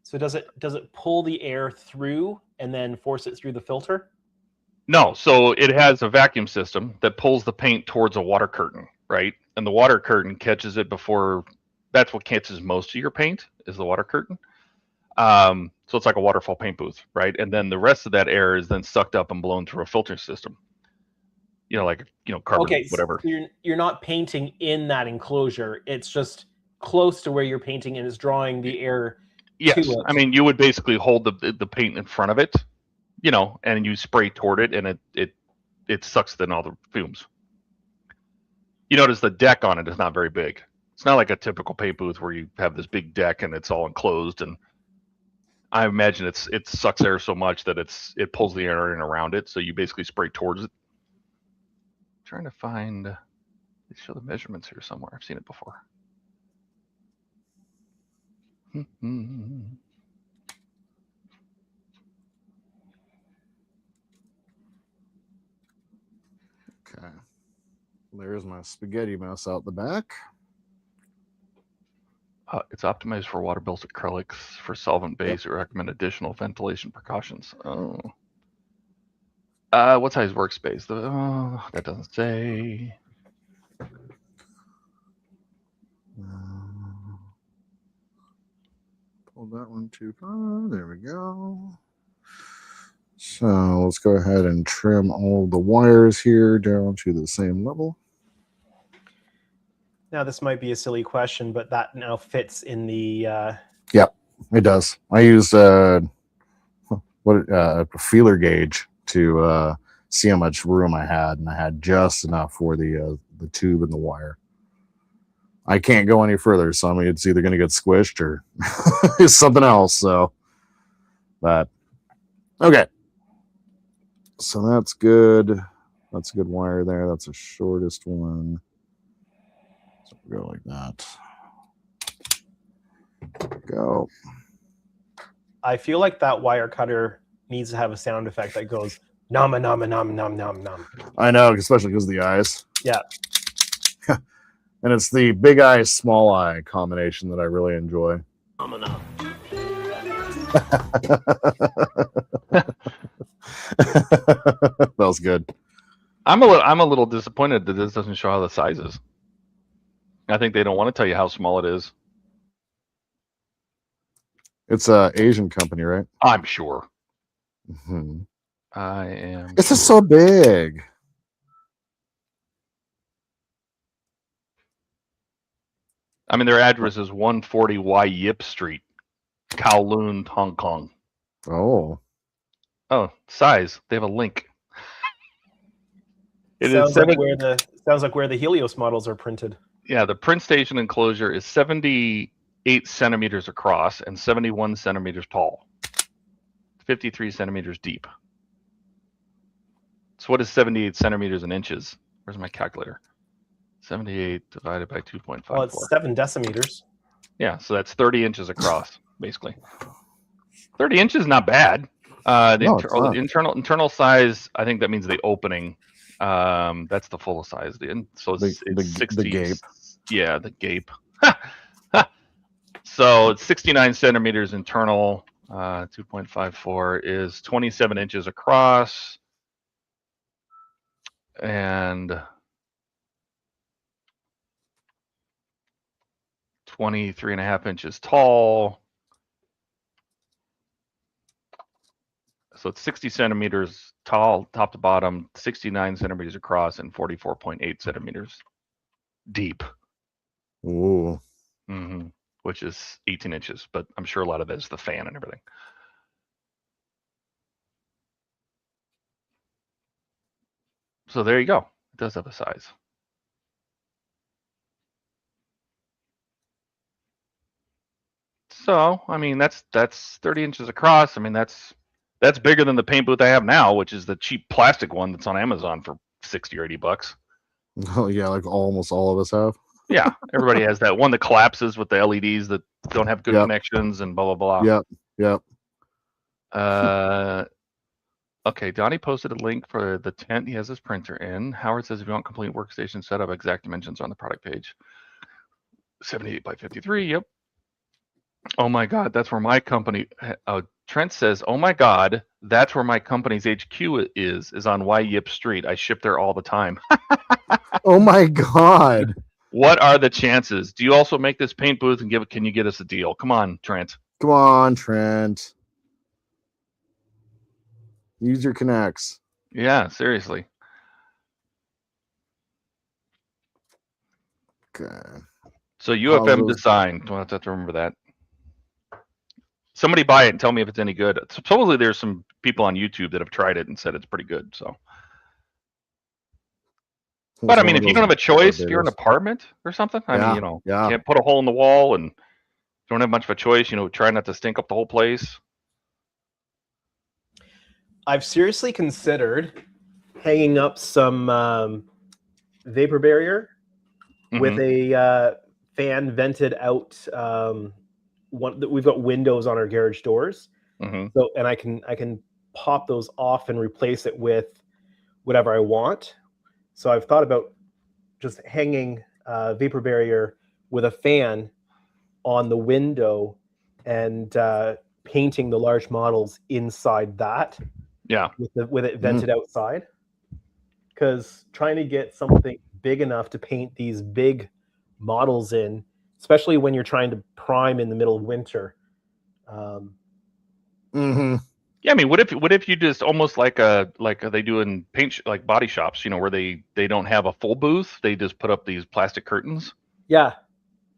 So does it pull the air through and then force it through the filter? No, so it has a vacuum system that pulls the paint towards a water curtain, right? And the water curtain catches it before. That's what catches most of your paint, is the water curtain. So it's like a waterfall paint booth, right? And then the rest of that air is then sucked up and blown through a filter system. Carbon, Okay, whatever. So you're not painting in that enclosure. It's just close to where you're painting and is drawing the air. Yes, to it. I mean, you would basically hold the paint in front of it, and you spray toward it, and it sucks in all the fumes. You notice the deck on it is not very big. It's not like a typical paint booth where you have this big deck and it's all enclosed. And I imagine it sucks air so much that it pulls the air in around it. So you basically spray towards it. I'm trying to find. They show the measurements here somewhere. I've seen it before. Okay. There's my spaghetti mouse out the back. It's optimized for water-based acrylics. For solvent base, we recommend additional ventilation precautions. Oh. What size workspace? That doesn't say. pulled that one too far. There we go. So let's go ahead and trim all the wires here down to the same level. Now, this might be a silly question, but that now fits in the... Yep, it does. I used a feeler gauge to see how much room I had, and I had just enough for the tube and the wire. I can't go any further, so I mean, it's either going to get squished or it's something else. So, but okay. So that's good. That's a good wire there. That's the shortest one. So we'll go like that. There we go. I feel like that wire cutter needs to have a sound effect that goes nom nom nom nom nom nom. I know, especially because of the eyes. Yeah. And it's the big eye, small eye combination that I really enjoy. That was good. I'm a little disappointed that this doesn't show how the size is. I think they don't want to tell you how small it is. It's a Asian company, right? I'm sure. Mm-hmm. I am. It's just so big. I mean, their address is 140 Y Yip Street, Kowloon, Hong Kong. Oh. Oh, size. They have a link. It sounds is like where the Helios models are printed. Yeah, the print station enclosure is 78 centimeters across and 71 centimeters tall, 53 centimeters deep. So what is 78 centimeters in inches? Where's my calculator? 78 divided by 2.54. Well, it's 7 decimeters. Yeah, so that's 30 inches across, basically. 30 inches is not bad. The internal size, I think that means the opening. That's the full size. So it's 60. The gape. Yeah, the gape. So it's 69 centimeters internal. 2.54 is 27 inches across. And 23.5 inches tall. So it's 60 centimeters tall, top to bottom, 69 centimeters across, and 44.8 centimeters deep. Ooh. Mm-hmm. Which is 18 inches, but I'm sure a lot of that is the fan and everything. So there you go. It does have a size. So, I mean, that's 30 inches across. I mean, that's bigger than the paint booth I have now, which is the cheap plastic one that's on Amazon for 60 or 80 bucks. Oh yeah, like almost all of us have. Yeah, everybody has that one that collapses with the LEDs that don't have good connections and blah blah blah. Yep. Okay, Donnie posted a link for the tent he has his printer in. Howard says if you want complete workstation setup, exact dimensions are on the product page. 78 by 53. Yep. Oh my God, that's where my company. Trent says, "Oh my God, that's where my company's HQ is on Y Yip Street. I ship there all the time." Oh my God. What are the chances? Do you also make this paint booth and can you get us a deal? Come on, Trent. Come on, Trent. Use your connects. Yeah, seriously. Okay. So UFM design. We'll have to remember that. Somebody buy it and tell me if it's any good. Supposedly there's some people on YouTube that have tried it and said it's pretty good. So, but I mean, if you don't have a choice, if you're in an apartment or something, I mean, you can't put a hole in the wall and don't have much of a choice. Try not to stink up the whole place. I've seriously considered hanging up some vapor barrier with a fan vented out. We've got windows on our garage doors, so and I can pop those off and replace it with whatever I want. So I've thought about just hanging vapor barrier with a fan on the window and painting the large models inside that. Yeah, with it vented outside, because trying to get something big enough to paint these big models in, especially when you're trying to prime in the middle of winter, Yeah, I mean, what if you just almost like they do in paint like body shops, where they don't have a full booth, they just put up these plastic curtains. Yeah.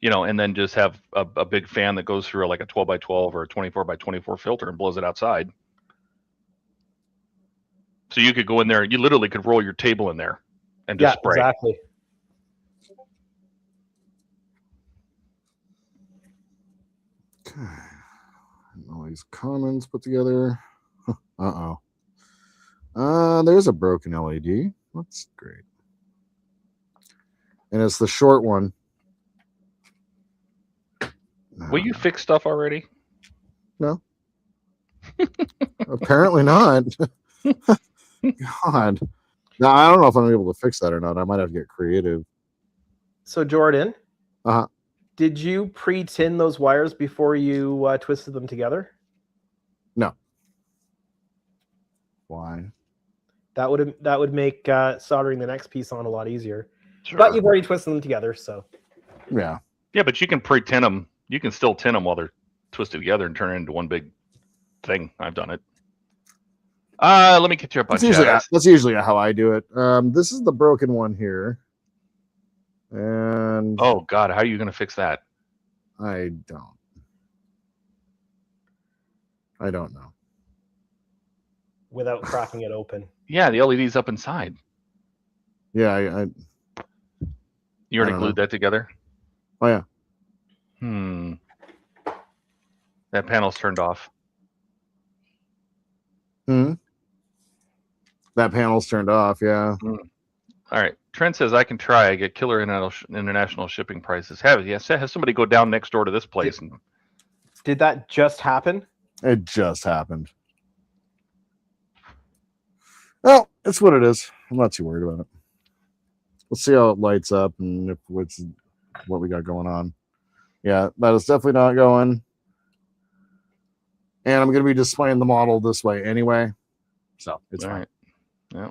And then just have a big fan that goes through like a 12 by 12 or a 24 by 24 filter and blows it outside. So you could go in there, you literally could roll your table in there and just spray. Exactly. Okay. All these comments put together. There's a broken LED. That's great. And it's the short one. Will you fix stuff already? No. Apparently not. God. Now, I don't know if I'm able to fix that or not. I might have to get creative. So, Jordan, Uh-huh. did you pre-tin those wires before you twisted them together? No. Why? That would make soldering the next piece on a lot easier. Sure. But you've already twisted them together, so. Yeah. Yeah, but you can pre-tin them. You can still tin them while they're twisted together and turn it into one big thing. I've done it. Let me get you up on chat. That's usually how I do it. This is the broken one here. And oh God, how are you going to fix that? I don't know. Without cracking it open. Yeah, the LED's up inside. Yeah, you already glued that together? Oh yeah. That panel's turned off. That panel's turned off, yeah. All right. Trent says I can try. I get killer international shipping prices. Have somebody go down next door to this place. Did that just happen? It just happened. Well, it's what it is. I'm not too worried about it. Let's see how it lights up and what we got going on. Yeah, that is definitely not going. And I'm going to be displaying the model this way anyway. So it's all fine. Right. Yeah.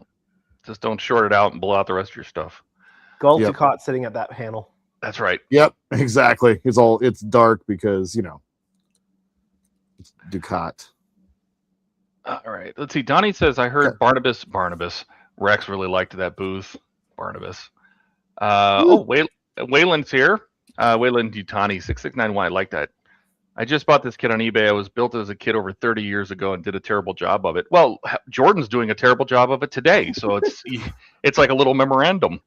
Just don't short it out and blow out the rest of your stuff. Gulf Ducat sitting at that panel. That's right. Yep, exactly. It's dark because, it's Ducat. All right. Let's see. Donnie says, I heard Barnabas. Rex really liked that booth. Barnabas. Wayland's here. Wayland Dutani, 6691. I like that. I just bought this kit on eBay. I was built as a kid over 30 years ago and did a terrible job of it. Well, Jordan's doing a terrible job of it today. So it's like a little memorandum.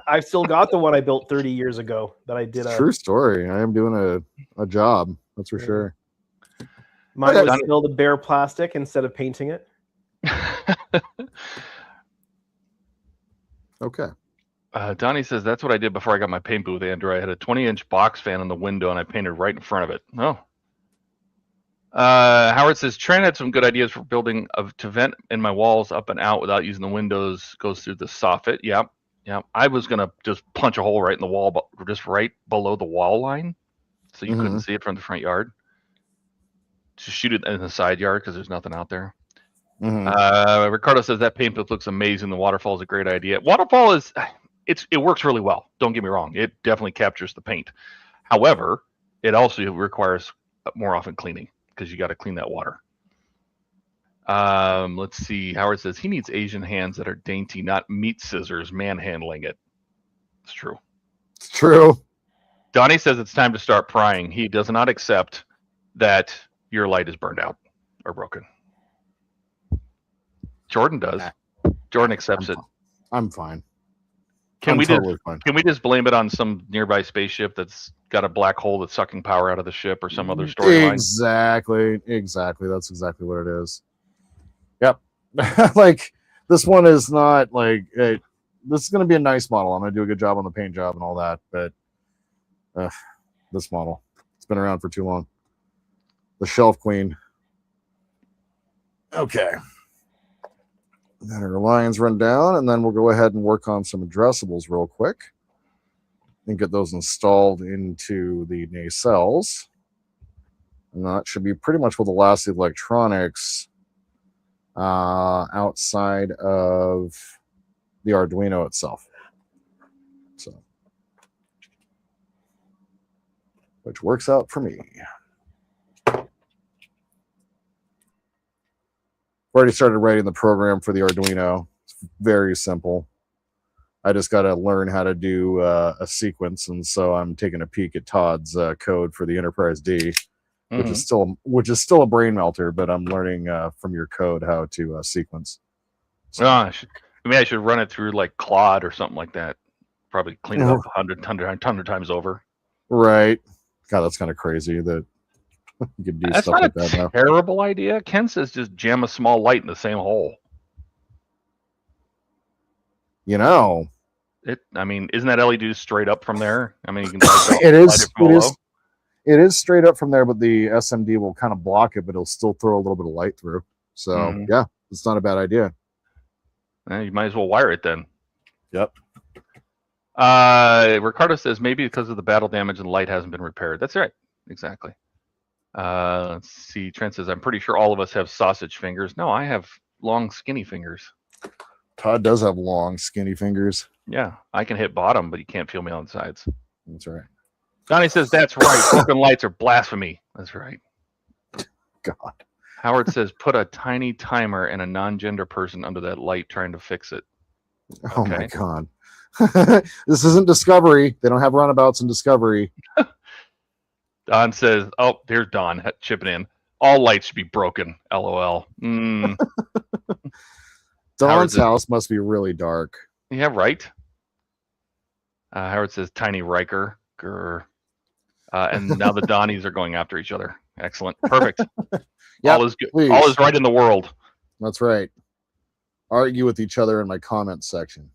I've still got the one I built 30 years ago that I did. True story. I am doing a job. That's for sure. Mine was still the bare plastic instead of painting it. Okay. Donnie says, that's what I did before I got my paint booth, Andrew. I had a 20-inch box fan in the window, and I painted right in front of it. Oh. Howard says, Trent had some good ideas for building to vent in my walls up and out without using the windows. Goes through the soffit. Yeah. I was going to just punch a hole right in the wall, but just right below the wall line, so you couldn't see it from the front yard. Just shoot it in the side yard because there's nothing out there. Ricardo says that paint booth looks amazing. The waterfall is a great idea. Waterfall is... It works really well. Don't get me wrong. It definitely captures the paint. However, it also requires more often cleaning because you got to clean that water. Let's see. Howard says he needs Asian hands that are dainty, not meat scissors manhandling it. It's true. It's true. Donnie says it's time to start prying. He does not accept that your light is burned out or broken. Jordan does. Jordan accepts it. I'm fine. Can we just blame it on some nearby spaceship that's got a black hole that's sucking power out of the ship or some other storyline? Exactly. That's exactly what it is. Yep. Like this one is not like this is going to be a nice model. I'm going to do a good job on the paint job and all that, but this model, it's been around for too long. The Shelf Queen. Okay. Then our lines run down, and then we'll go ahead and work on some addressables real quick and get those installed into the nacelles. And that should be pretty much what the last electronics outside of the Arduino itself. So which works out for me. Already started writing the program for the Arduino. It's very simple. I just got to learn how to do a sequence, and so I'm taking a peek at Todd's code for the Enterprise D, which is still a brain melter. But I'm learning from your code how to sequence. So, I should run it through like Claude or something like that. Probably clean it up 100 times over. Right. God, that's kind of crazy that you could do stuff like that. That's not a terrible idea. Ken says just jam a small light in the same hole. You know, isn't that LED straight up from there? I mean, you can. It is straight up from there, but the SMD will kind of block it, but it'll still throw a little bit of light through. So yeah, it's not a bad idea. You might as well wire it then. Yep. Ricardo says maybe because of the battle damage and the light hasn't been repaired. That's right. Exactly. Let's see. Trent says, I'm pretty sure all of us have sausage fingers. No, I have long, skinny fingers. Todd does have long, skinny fingers. Yeah, I can hit bottom, but you can't feel me on the sides. That's right. Donnie says, that's right. Broken lights are blasphemy. That's right. God. Howard says, put a tiny timer and a non-gender person under that light trying to fix it. Oh my God. This isn't Discovery. They don't have runabouts in Discovery. Don says, oh, there's Don chipping in. All lights should be broken. LOL. Don's house must be really dark. Yeah, right. Howard says, tiny Riker. Grr. And now the Donnies are going after each other. Excellent. Perfect. Yep, all is good. Please. All is right in the world. That's right. Argue with each other in my comments section.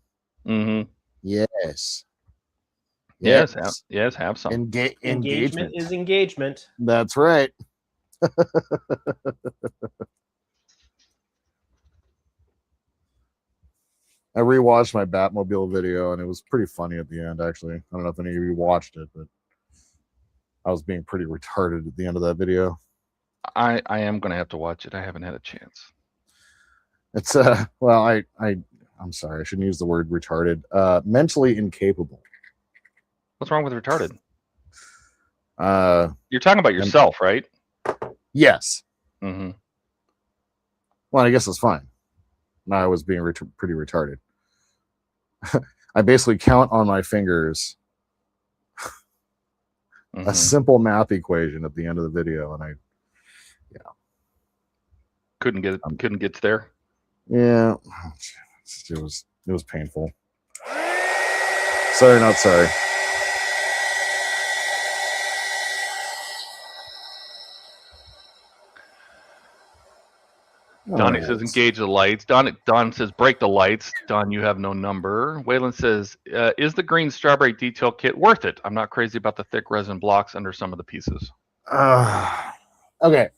Mm-hmm. Yes. Yes, have some. Engagement is engagement. That's right. I rewatched my Batmobile video, and it was pretty funny at the end, actually. I don't know if any of you watched it, but I was being pretty retarded at the end of that video. I am going to have to watch it. I haven't had a chance. It's, well, I'm sorry. I shouldn't use the word retarded. Mentally incapable. What's wrong with retarded? You're talking about yourself, right? Yes. Mm-hmm. Well, I guess it's fine. No, I was being pretty retarded. I basically count on my fingers a simple math equation at the end of the video, and couldn't get there. Yeah, it was painful. Sorry, not sorry. Donnie says engage the lights. Don says break the lights. Don, you have no number. Waylon says, is the green strawberry detail kit worth it? I'm not crazy about the thick resin blocks under some of the pieces. Okay.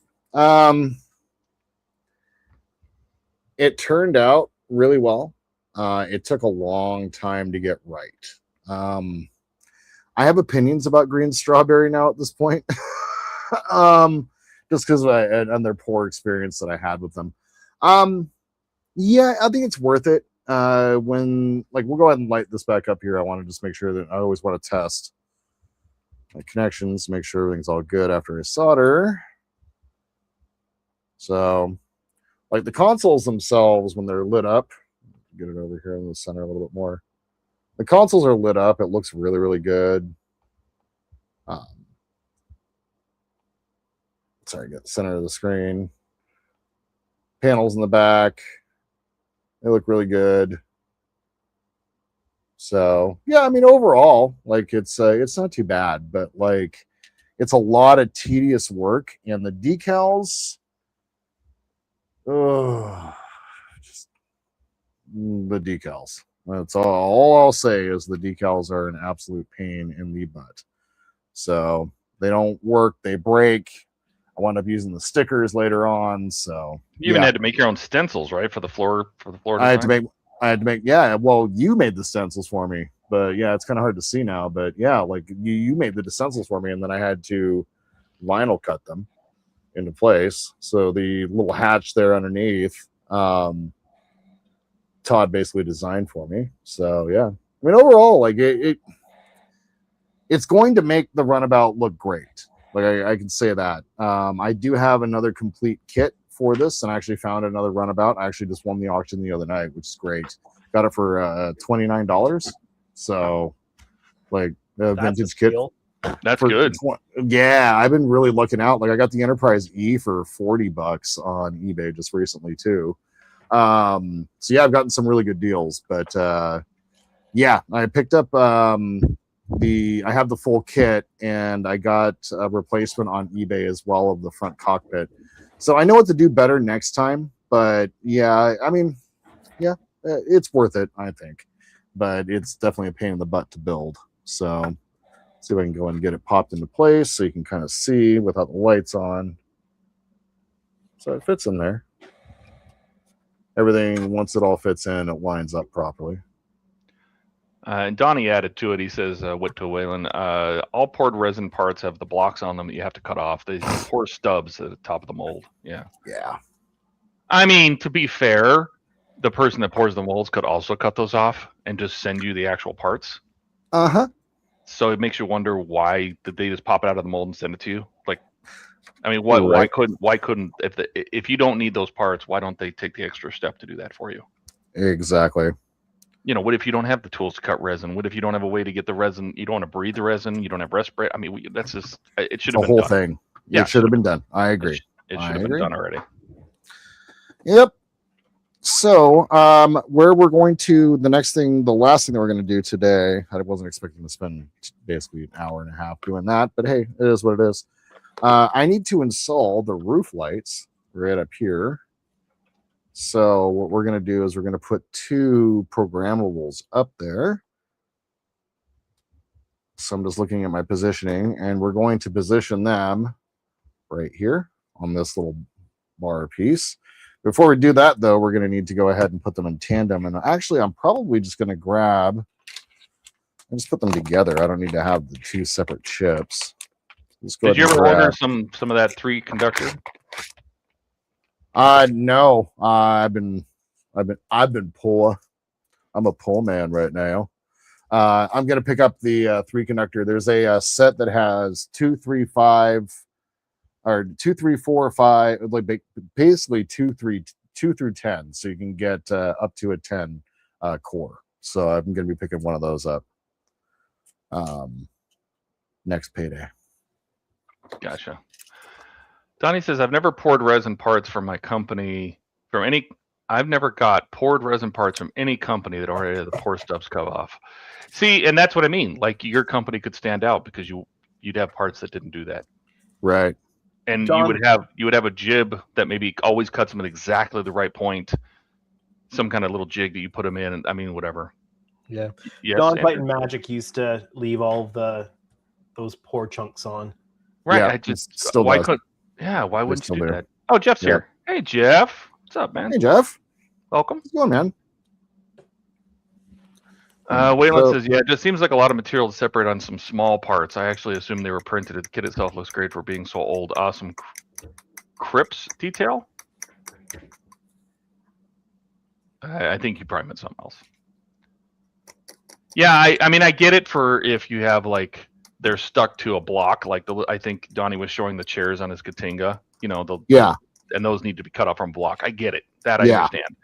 It turned out really well. It took a long time to get right. I have opinions about green strawberry now at this point. Just because and their poor experience that I had with them. Yeah, I think it's worth it. We'll go ahead and light this back up here. I want to just make sure that I always want to test my connections, make sure everything's all good after I solder. So, like the consoles themselves, when they're lit up, get it over here in the center a little bit more. The consoles are lit up. It looks really, really good. Sorry, get the center of the screen. Panels in the back. They look really good. So yeah, I mean overall, like it's not too bad, but like it's a lot of tedious work, and the decals. Just the decals. That's all I'll say is the decals are an absolute pain in the butt. So they don't work, they break. I wound up using the stickers later on. So you even had to make your own stencils, right? For the floor design? I had to make, yeah. Well, you made the stencils for me, but yeah, it's kind of hard to see now. But yeah, like you made the stencils for me, and then I had to vinyl cut them into place. So the little hatch there underneath, Todd basically designed for me. So yeah, I mean overall, like it's going to make the runabout look great. Like I can say that. I do have another complete kit for this, and I actually found another runabout. I actually just won the auction the other night, which is great. Got it for $29. So, like the vintage kit. That's good. Yeah, I've been really looking out. Like I got the Enterprise E for $40 on eBay just recently too. So yeah, I've gotten some really good deals. But yeah, I picked up I have the full kit, and I got a replacement on eBay as well of the front cockpit. So I know what to do better next time. But yeah, I mean, yeah, it's worth it, I think. But it's definitely a pain in the butt to build. So see if I can go and get it popped into place so you can kind of see without the lights on. So it fits in there. Everything, once it all fits in, it lines up properly. And Donnie added to it. He says, "What to Waylon? All poured resin parts have the blocks on them that you have to cut off. They pour stubs at the top of the mold." Yeah. Yeah. I mean, to be fair, the person that pours the molds could also cut those off and just send you the actual parts. Uh-huh. So it makes you wonder, why did they just pop it out of the mold and send it to you? Like, I mean, why couldn't if you don't need those parts, why don't they take the extra step to do that for you? Exactly. You know, what if you don't have the tools to cut resin? What if you don't have a way to get the resin? You don't want to breathe the resin. You don't have respirator. I mean, that's just, it should have been the whole done. thing. Yeah, it should have been done. I agree. It should have been done already. Yep. So, where we're going to, the last thing that we're going to do today, I wasn't expecting to spend basically an hour and a half doing that, but hey, it is what it is. I need to install the roof lights right up here. So what we're going to do is we're going to put 2 programmables up there. So I'm just looking at my positioning, and we're going to position them right here on this little bar piece. Before we do that, though, we're going to need to go ahead and put them in tandem. And actually, I'm probably just going to grab and just put them together. I don't need to have the 2 separate chips. Did you ever order some of that 3 conductor? No. I've been poor. I'm a poor man right now. I'm going to pick up the 3 conductor. There's a set that has 2, 3, 5. Or 2, 3, 4, 5, like basically 2 through 10, so you can get up to a 10 core. So I'm going to be picking one of those up next payday. Gotcha. Donnie says, "I've never poured resin parts from my company I've never got poured resin parts from any company that already had the pour stubs cut off." See, and that's what I mean. Like, your company could stand out because you'd have parts that didn't do that. Right. And you would have a jib that maybe always cuts them at exactly the right point. Some kind of little jig that you put them in. And I mean, whatever. Yeah. Yes, Don Python Magic used to leave all those pour chunks on. Right. Yeah, I just still why does. why wouldn't you do there. that? Oh, Jeff's here. Hey, Jeff. What's up, man? Hey, Jeff. Welcome. How's it going, man? Waylon says, "Yeah, it just seems like a lot of material to separate on some small parts. I actually assume they were printed. The kit itself looks great for being so old. Awesome Crips detail." I think you probably meant something else. Yeah, I mean, I get it for if you have, like, they're stuck to a block, like I think Donnie was showing the chairs on his Katinga. You know, and those need to be cut off from block. I get it. That I understand.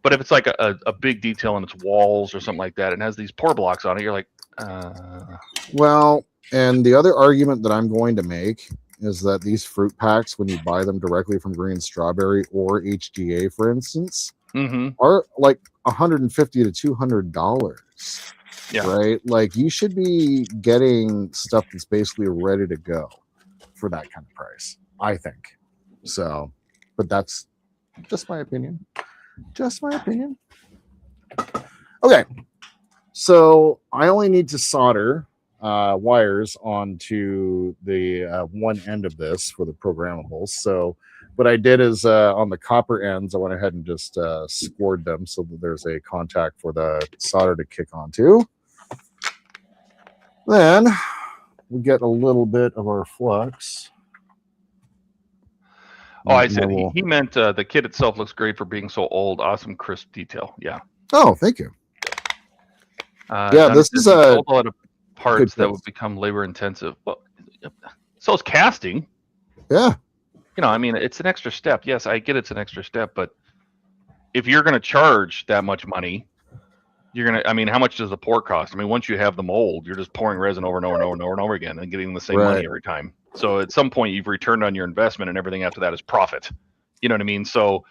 But if it's like a big detail in its walls or something like that, and has these pour blocks on it, you're like, Well, and the other argument that I'm going to make is that these fruit packs, when you buy them directly from Green Strawberry or HGA, for instance, are like $150 to $200. Yeah. Right? Like, you should be getting stuff that's basically ready to go for that kind of price, I think. So, but that's just my opinion. Just my opinion. Okay. So I only need to solder wires onto the one end of this for the programmables. So what I did is on the copper ends, I went ahead and just scored them so that there's a contact for the solder to kick onto. Then we get a little bit of our flux. Oh, I said he meant the kit itself looks great for being so old. Awesome, crisp detail. Yeah. Oh, thank you. Yeah, this is a lot of parts that would become labor intensive. Well, so is casting. Yeah. You know, I mean, it's an extra step. Yes, I get it's an extra step, but if you're going to charge that much money, you're going to, I mean, how much does the pour cost? I mean, once you have the mold, you're just pouring resin over and over and over and over and over again and getting the same money every time. So at some point you've returned on your investment and everything after that is profit. You know what I mean? So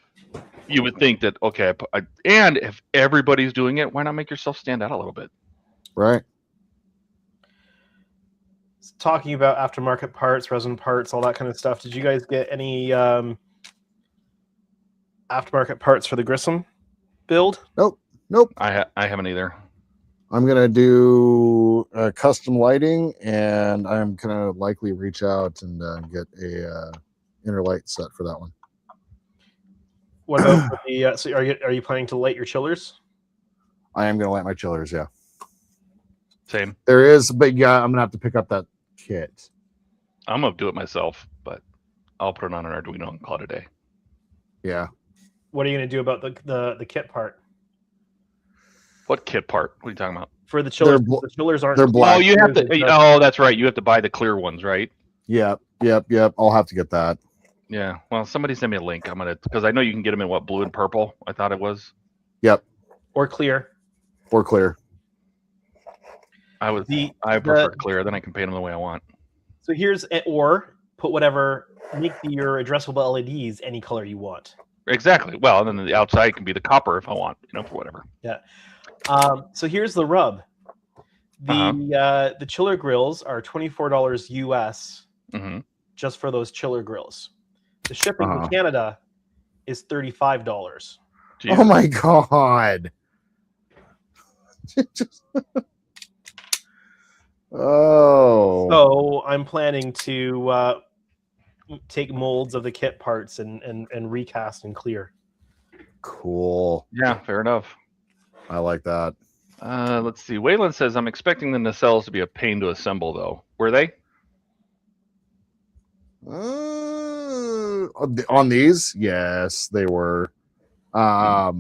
you would think that, okay, and if everybody's doing it, why not make yourself stand out a little bit? Right. Talking about aftermarket parts, resin parts, all that kind of stuff. Did you guys get any aftermarket parts for the Grissom build? Nope. I haven't either. I'm gonna do custom lighting, and I'm gonna likely reach out and get a inner light set for that one. What about for the? So are you planning to light your chillers? I am gonna light my chillers. Yeah. Same. There is, but yeah, I'm gonna have to pick up that kit. I'm gonna do it myself, but I'll put it on an Arduino and call it a day. Yeah. What are you gonna do about the kit part? What kit part? What are you talking about? For the chillers, the chillers aren't. They're black. Oh, you have to. Oh, that's right. You have to buy the clear ones, right? Yep. I'll have to get that. Yeah. Well, somebody send me a link. I'm gonna, because I know you can get them in what, blue and purple. I thought it was. Yep. Or clear. Or clear. I prefer clear. Then I can paint them the way I want. So here's or put whatever. Make your addressable LEDs any color you want. Exactly. Well, and then the outside can be the copper if I want, for whatever. Yeah. So here's the rub. The chiller grills are $24 US just for those chiller grills. The shipping to Canada is $35. Oh my god. Oh. So I'm planning to take molds of the kit parts and recast and clear. Cool. Yeah, fair enough. I like that. Let's see. Waylon says, I'm expecting the nacelles to be a pain to assemble, though. Were they? On these? Yes, they were. Yeah,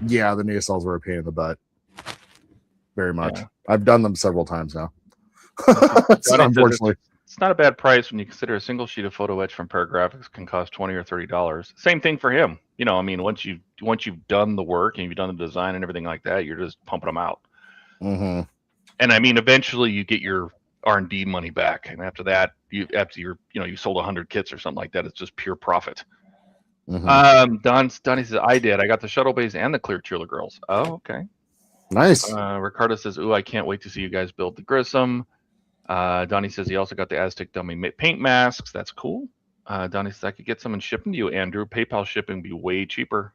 the nacelles were a pain in the butt. Very much. Yeah. I've done them several times now. So unfortunately. It's not a bad price when you consider a single sheet of photo etch from Paragraphics can cost $20 or $30. Same thing for him. I mean, once you've done the work and you've done the design and everything like that, you're just pumping them out. Mm-hmm. And I mean, eventually you get your R&D money back, and after that, you sold 100 kits or something like that. It's just pure profit. Mm-hmm. Donnie says, I got the shuttle bays and the clear chiller grills. Oh, okay. Nice. Ricardo says, ooh, I can't wait to see you guys build the Grissom. Donnie says he also got the Aztec dummy paint masks. That's cool. Donnie says I could get some and ship them to you, Andrew. PayPal shipping would be way cheaper.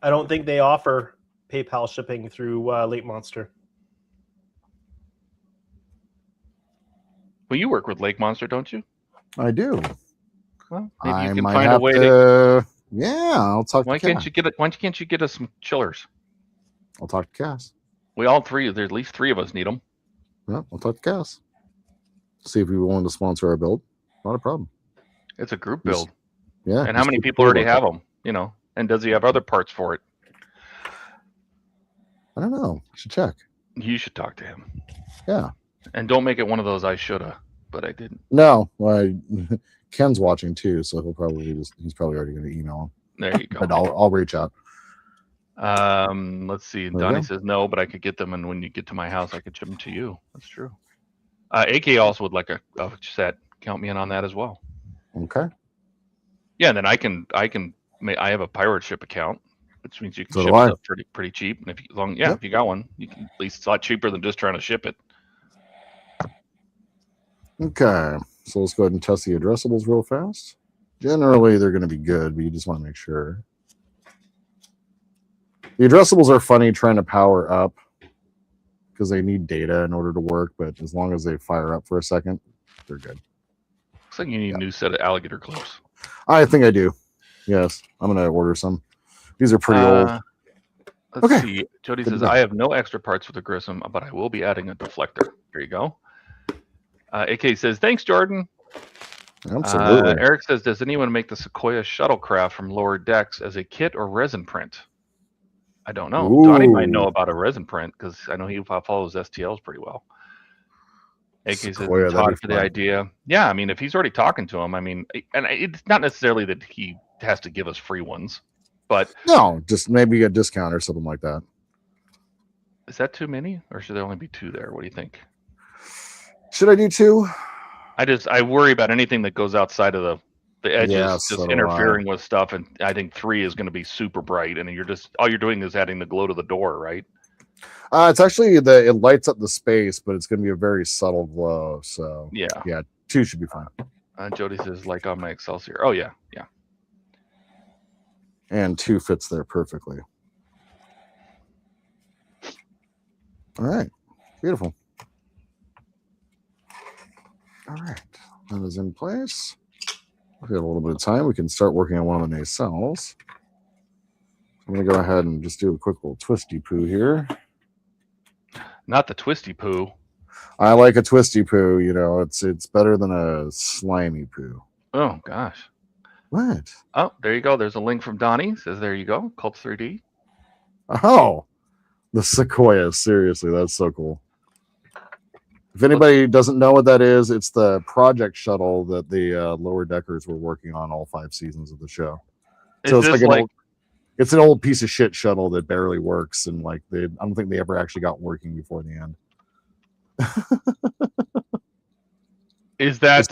I don't think they offer PayPal shipping through Late Monster. Well, you work with Lake Monster, don't you? I do. Well, maybe you can find a way to. Yeah, I'll talk. Why can't you get it? Why can't you get us some chillers? I'll talk to Cass. We all three. There's at least 3 of us need them. Yeah, I'll talk to Cass. See if we want to sponsor our build. Not a problem. It's a group build. Yeah. And how many people already have them? And does he have other parts for it? I don't know. I should check. You should talk to him. Yeah. And don't make it one of those I shoulda, but I didn't. No. Ken's watching too, so he's probably already going to email him. There you go. But I'll reach out. Let's see. Donnie says no, but I could get them, and when you get to my house, I could ship them to you. That's true. AK also would like a set. Count me in on that as well. Okay. Yeah, and then I have a pirate ship account, which means you can ship stuff pretty cheap. And if you got one, you can, at least it's a lot cheaper than just trying to ship it. Okay, so let's go ahead and test the addressables real fast. Generally, they're going to be good, but you just want to make sure. The addressables are funny trying to power up because they need data in order to work, but as long as they fire up for a second, they're good. Looks like you need a new set of alligator clips. I think I do. Yes, I'm going to order some. These are pretty old. Let's see. Jody says, I have no extra parts for the Grissom, but I will be adding a deflector. There you go. AK says, thanks, Jordan. Absolutely. Eric says, does anyone make the Sequoia shuttlecraft from lower decks as a kit or resin print? I don't know. Ooh. Donnie might know about a resin print because I know he follows STLs pretty well. AK says Sequoia, it's that'd be hot for the fun. idea. Yeah, I mean, if he's already talking to him, I mean, and it's not necessarily that he has to give us free ones, but No, just maybe a discount or something like that. is that too many, or should there only be 2 there? What do you think? Should I do 2? I worry about anything that goes outside of the edges, Yeah, just so do interfering with stuff, and I think 3 is going to be super bright, and you're just all you're doing is adding the glow to the door, right? It's actually it lights up the space, but it's going to be a very subtle glow. So Yeah. 2 should be fine. Jody says like on my Excelsior. Oh yeah. And 2 fits there perfectly. All right, beautiful. All right, that is in place. We have a little bit of time. We can start working on one of the nacelles. I'm going to go ahead and just do a quick little twisty poo here. Not the twisty poo. I like a twisty poo. You know, it's better than a slimy poo. Oh gosh. What? Oh, there you go. There's a link from Donnie. Says there you go. Cults 3D. Oh, the Sequoia. Seriously, that's so cool. If anybody doesn't know what that is, it's the project shuttle that the Lower Deckers were working on all 5 seasons of the show. So it's like it's an old piece of shit shuttle that barely works, and like I don't think they ever actually got working before the end. Is that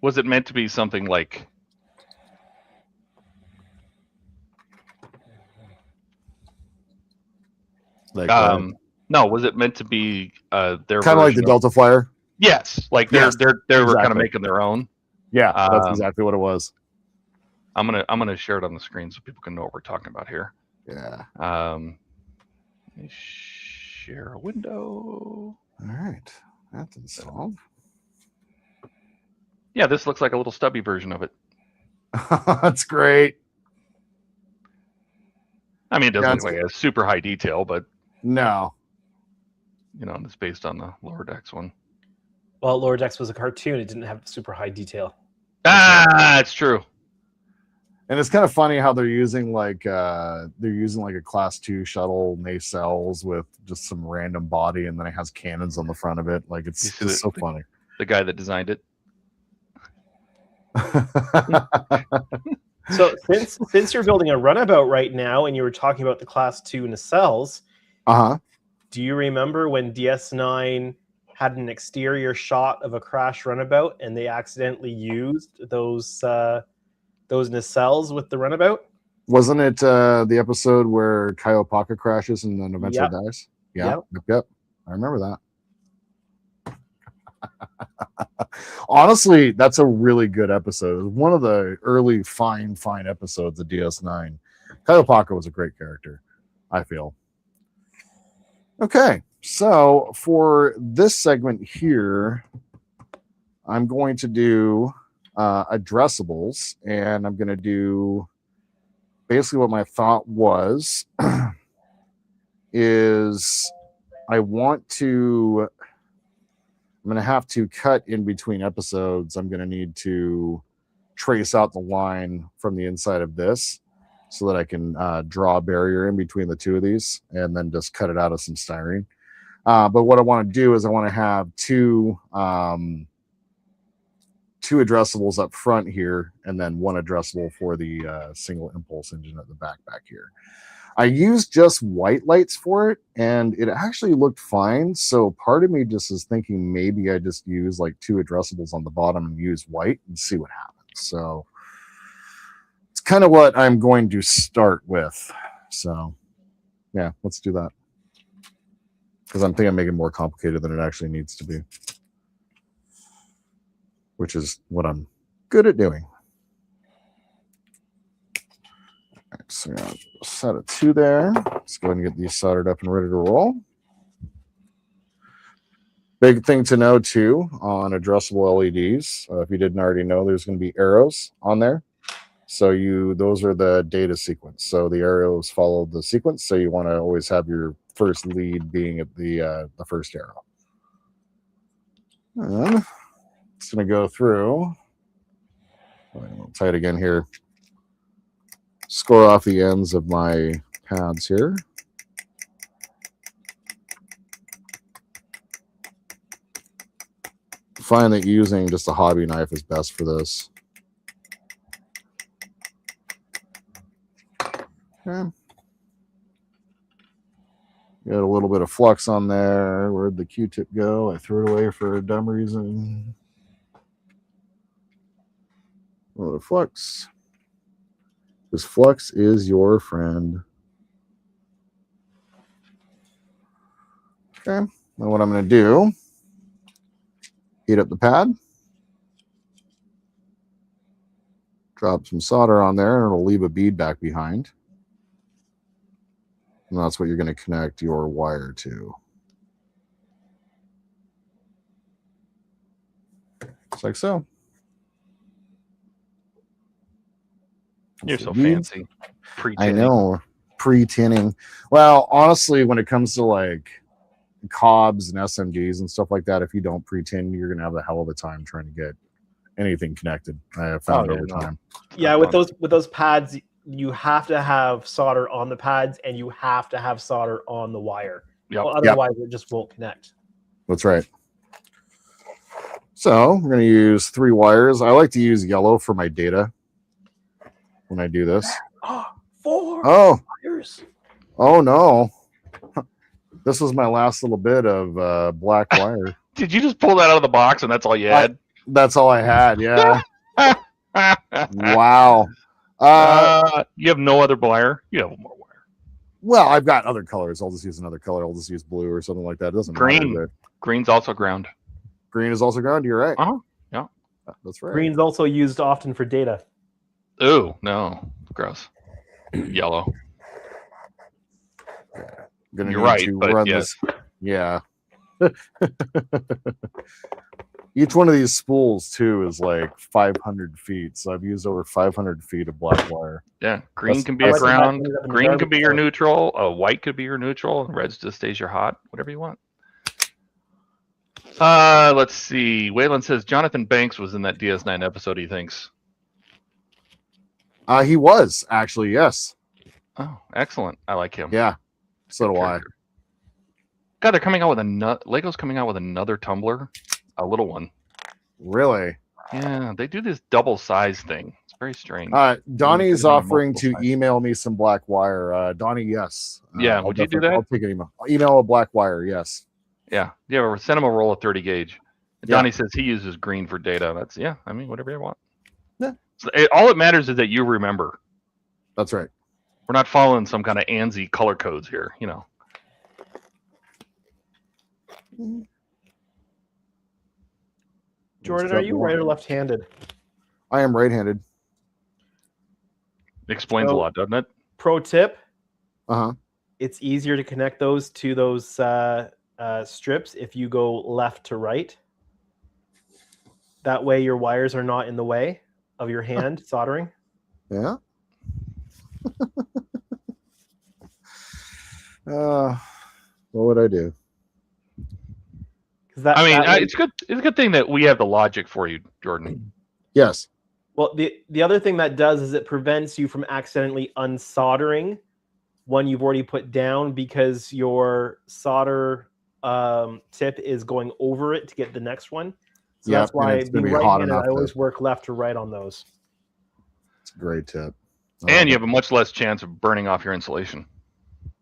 was it meant to be something like? No, was it meant to be their kind of like the Delta Flyer? Yes, like they were kind of making their own. Yeah, that's exactly what it was. I'm gonna share it on the screen so people can know what we're talking about here. Yeah. Let me share a window. All right, that's installed. Yeah, this looks like a little stubby version of it. That's great. I mean, it doesn't look like a super high detail, but no. You know, it's based on the Lower Decks one. Well, Lower Decks was a cartoon. It didn't have super high detail. It's true. And it's kind of funny how they're using like a class 2 shuttle nacelles with just some random body, and then it has cannons on the front of it. Like it's just so funny. The guy that designed it. So since you're building a runabout right now, and you were talking about the class 2 nacelles, do you remember when DS9 had an exterior shot of a crash runabout, and they accidentally used those nacelles with the runabout? Wasn't it the episode where Kaiopaka crashes and then eventually dies? Yeah. Yep. I remember that. Honestly, that's a really good episode. It was one of the early fine episodes of DS9. Kaiopaka was a great character, I feel. Okay, so for this segment here, I'm going to do addressables, and I'm going to do basically what my thought was is I'm going to have to cut in between episodes. I'm going to need to trace out the line from the inside of this so that I can draw a barrier in between the 2 of these and then just cut it out of some styrene. But what I want to do is I want to have two addressables up front here, and then one addressable for the single impulse engine at the back here. I used just white lights for it, and it actually looked fine. So part of me just is thinking maybe I just use like 2 addressables on the bottom and use white and see what happens. So it's kind of what I'm going to start with. So yeah, let's do that. Because I'm thinking I'm making it more complicated than it actually needs to be, which is what I'm good at doing. So yeah, set a 2 there. Let's go ahead and get these soldered up and ready to roll. Big thing to know too on addressable LEDs, if you didn't already know, there's going to be arrows on there. So those are the data sequence. So the arrows follow the sequence. So you want to always have your first lead being at the first arrow. And it's going to go through. A little tight again here. Score off the ends of my pads here. Find that using just a hobby knife is best for this. Okay. Got a little bit of flux on there. Where'd the Q-tip go? I threw it away for a dumb reason. A little flux. Because flux is your friend. Okay. Now what I'm going to do, heat up the pad. Drop some solder on there, and it'll leave a bead back behind. And that's what you're going to connect your wire to. Just like so. You're so Beads. fancy. I know. Pre-tinning. Well, honestly, when it comes to like Cobbs and SMGs and stuff like that, if you don't pre-tin, you're going to have a hell of a time trying to get anything connected. I have found over time. Yeah, with those pads, you have to have solder on the pads and you have to have solder on the wire. Yep. Well, otherwise, it just won't connect. That's right. So we're going to use 3 wires. I like to use yellow for my data when I do this. 4 wires. Oh no. This was my last little bit of black wire. Did you just pull that out of the box and that's all you had? That's all I had, yeah. Wow. You have no other wire? You have more wire. Well, I've got other colors. I'll just use another color. I'll just use blue or something like that. It doesn't Green. matter. Green's also ground. Green is also ground. You're right. Uh-huh. Yeah. That's right. Green's also used often for data. Ooh, no. Gross. Yellow. You're right, but yes. Yeah. Each one of these spools too is like 500 feet. So I've used over 500 feet of black wire. Yeah, green can be a like ground. that Green could be your neutral. White could be your neutral. And red just stays your hot. Whatever you want. Let's see. Waylon says Jonathan Banks was in that DS9 episode. He thinks. He was actually, yes. Oh, excellent. I like him. Yeah. So do I. God, they're coming out with Lego's coming out with another tumbler, a little one. Really? Yeah, they do this double size thing. It's very strange. Donnie's offering to email me some black wire. Donnie, yes. Yeah, would you do that? I'll take an email. I'll email a black wire, yes. Yeah, send him a roll of 30 gauge. Donnie says he uses green for data. That's I mean, whatever you want. Yeah. So all that matters is that you remember. That's right. We're not following some kind of ANSI color codes here, you know. Jordan, are you right or left-handed? I am right-handed. Explains a lot, doesn't it? Pro tip. Uh-huh. It's easier to connect those to those strips if you go left to right. That way your wires are not in the way of your hand soldering. Yeah. What would I do? It's good. It's a good thing that we have the logic for you, Jordan. Yes. Well, the other thing that does is it prevents you from accidentally unsoldering one you've already put down because your solder tip is going over it to get the next one. So that's why being right-handed, I always work left to right on those. It's a great tip. And you have a much less chance of burning off your insulation.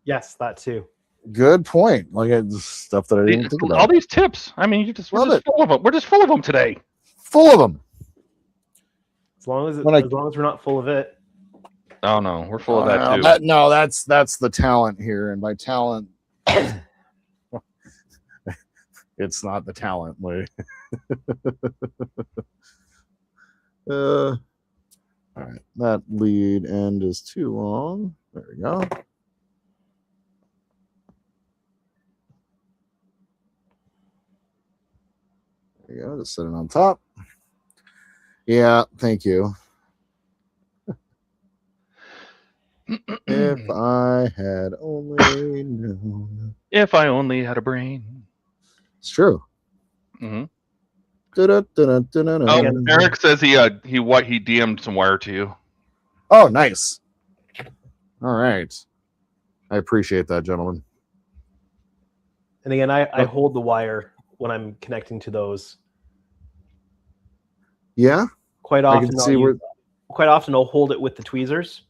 Yes, that too. Good point. Like stuff that I didn't think about. All these tips. I mean, we're just full of them. We're just full of them today. Full of them. As long as we're not full of it. Oh no, we're full of that too. That's the talent here, and by talent, it's not the talent. All right, that lead end is too long. There we go. There you go. Just set it on top. Yeah, thank you. If I had only known. If I only had a brain. It's true. Mm-hmm. Eric says he DM'd some wire to you. Oh, nice. All right. I appreciate that, gentlemen. And again, I hold the wire when I'm connecting to those. Yeah, Quite I often, can see where. quite often I'll hold it with the tweezers.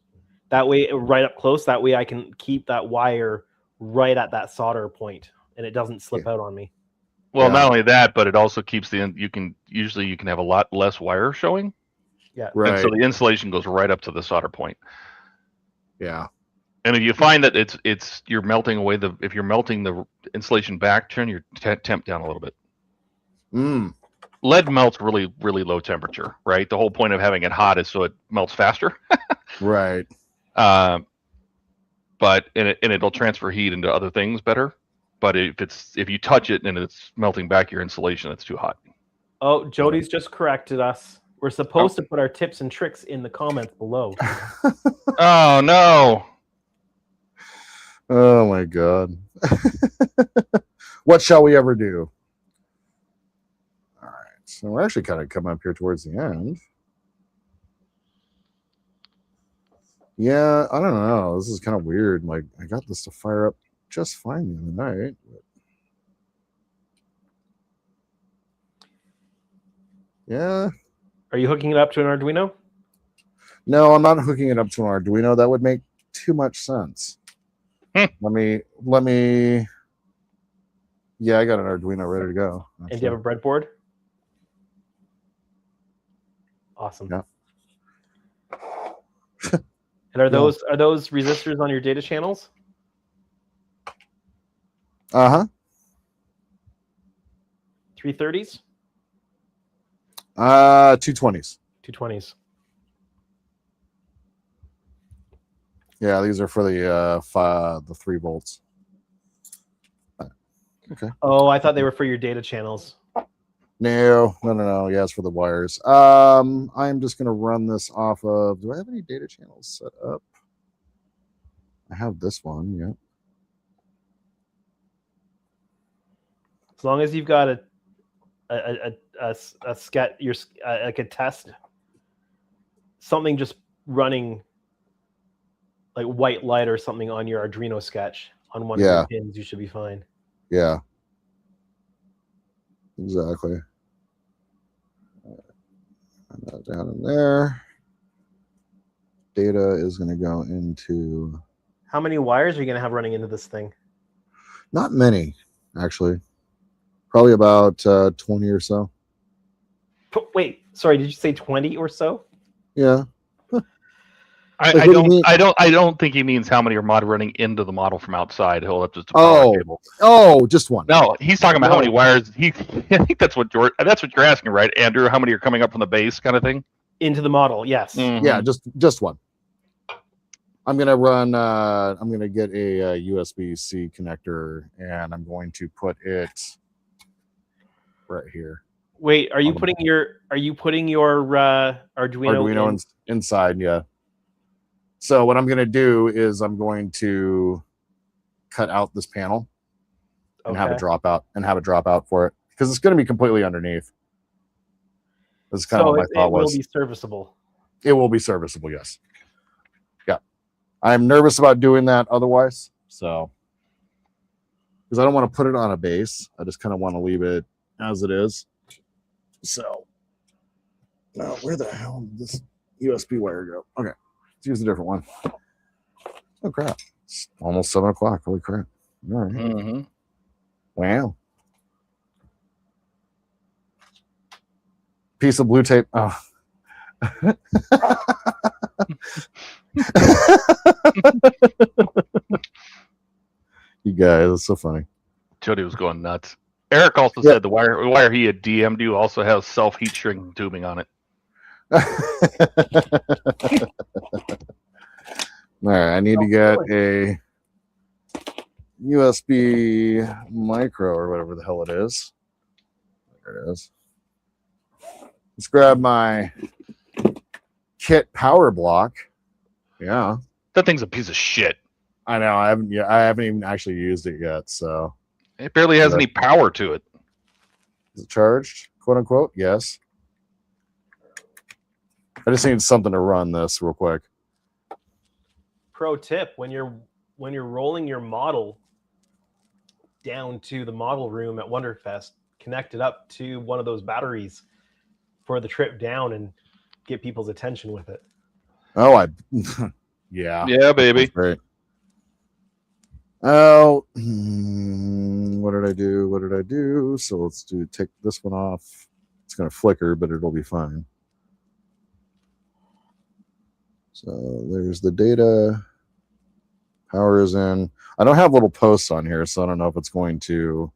That way, right up close. That way, I can keep that wire right at that solder point, and it doesn't slip out on me. Well, Yeah. not only that, but it also keeps you can have a lot less wire showing. Yeah. Right. And so the insulation goes right up to the solder point. Yeah. And if you find that you're melting away if you're melting the insulation back, turn your temp down a little bit. Lead melts really, really low temperature, right? The whole point of having it hot is so it melts faster. Right. But it'll transfer heat into other things better. But if you touch it and it's melting back your insulation, it's too hot. Oh, Jody's just corrected us. We're supposed to put our tips and tricks in the comments below. Oh no. Oh my God. What shall we ever do? All right. So we're actually kind of coming up here towards the end. Yeah, I don't know. This is kind of weird. Like, I got this to fire up just fine the other night. But... yeah. Are you hooking it up to an Arduino? No, I'm not hooking it up to an Arduino. That would make too much sense. Let me. Yeah, I got an Arduino ready to go. Actually. And do you have a breadboard? Awesome. Yeah. And are those resistors on your data channels? 330s? 220s. 220s. Yeah, these are for the 3 volts. Okay. Oh, I thought they were for your data channels. No. Yeah, it's for the wires. I'm just gonna run this off of. Do I have any data channels set up? I have this one. Yeah. As long as you've got a sketch, like a test, something just running like white light or something on your Arduino sketch on one of your pins, you should be fine. Yeah. Exactly. Put that down in there. Data is going to go into. How many wires are you going to have running into this thing? Not many, actually. Probably about 20 or so. Wait, sorry, did you say 20 or so? Yeah. I don't think he means how many are mod running into the model from outside. He'll have just just one. No, he's talking about how many wires. I think that's what you're asking, right, Andrew? How many are coming up from the base, kind of thing? Into the model, yes. Mm-hmm. Yeah, just one. I'm gonna run. I'm gonna get a USB-C connector, and I'm going to put it right here. Wait, are you putting your Arduino inside? Yeah. So what I'm going to do is I'm going to cut out this panel and have a drop out for it because it's going to be completely underneath. That's kind of what my thought was. It will be serviceable. It will be serviceable, yes. Yeah. I'm nervous about doing that otherwise. So, because I don't want to put it on a base. I just kind of want to leave it as it is. So, now where the hell did this USB wire go? Okay. Use a different one. Oh crap! It's almost 7 o'clock. Holy crap! All right. Mm-hmm. Wow. Piece of blue tape. Oh. You guys, it's so funny. Jody was going nuts. Eric also said the wire he had DM'd you also has self heat shrink tubing on it. All right, I need to get a USB micro or whatever the hell it is. There it is. Let's grab my kit power block. Yeah, that thing's a piece of shit. I know. I haven't even actually used it yet. So it barely has any power to it. Is it charged? Quote unquote. Yes. I just need something to run this real quick. Pro tip: when you're when you're rolling your model down to the model room at Wonderfest, connect it up to one of those batteries for the trip down and get people's attention with it. Oh, yeah. Yeah, baby. Great. Oh, what did I do? What did I do? So let's take this one off. It's going to flicker, but it'll be fine. So there's the data. Power is in. I don't have little posts on here, so I don't know if it's going to.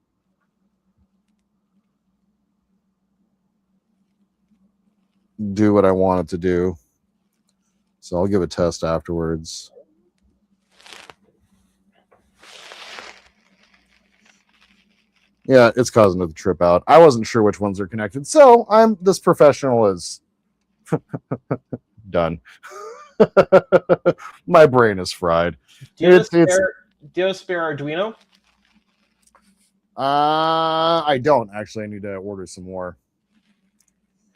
Do what I want it to do. So I'll give a test afterwards. Yeah, it's causing it to trip out. I wasn't sure which ones are connected, so this professional is done. My brain is fried. Do you have a spare Arduino? I don't actually. I need to order some more.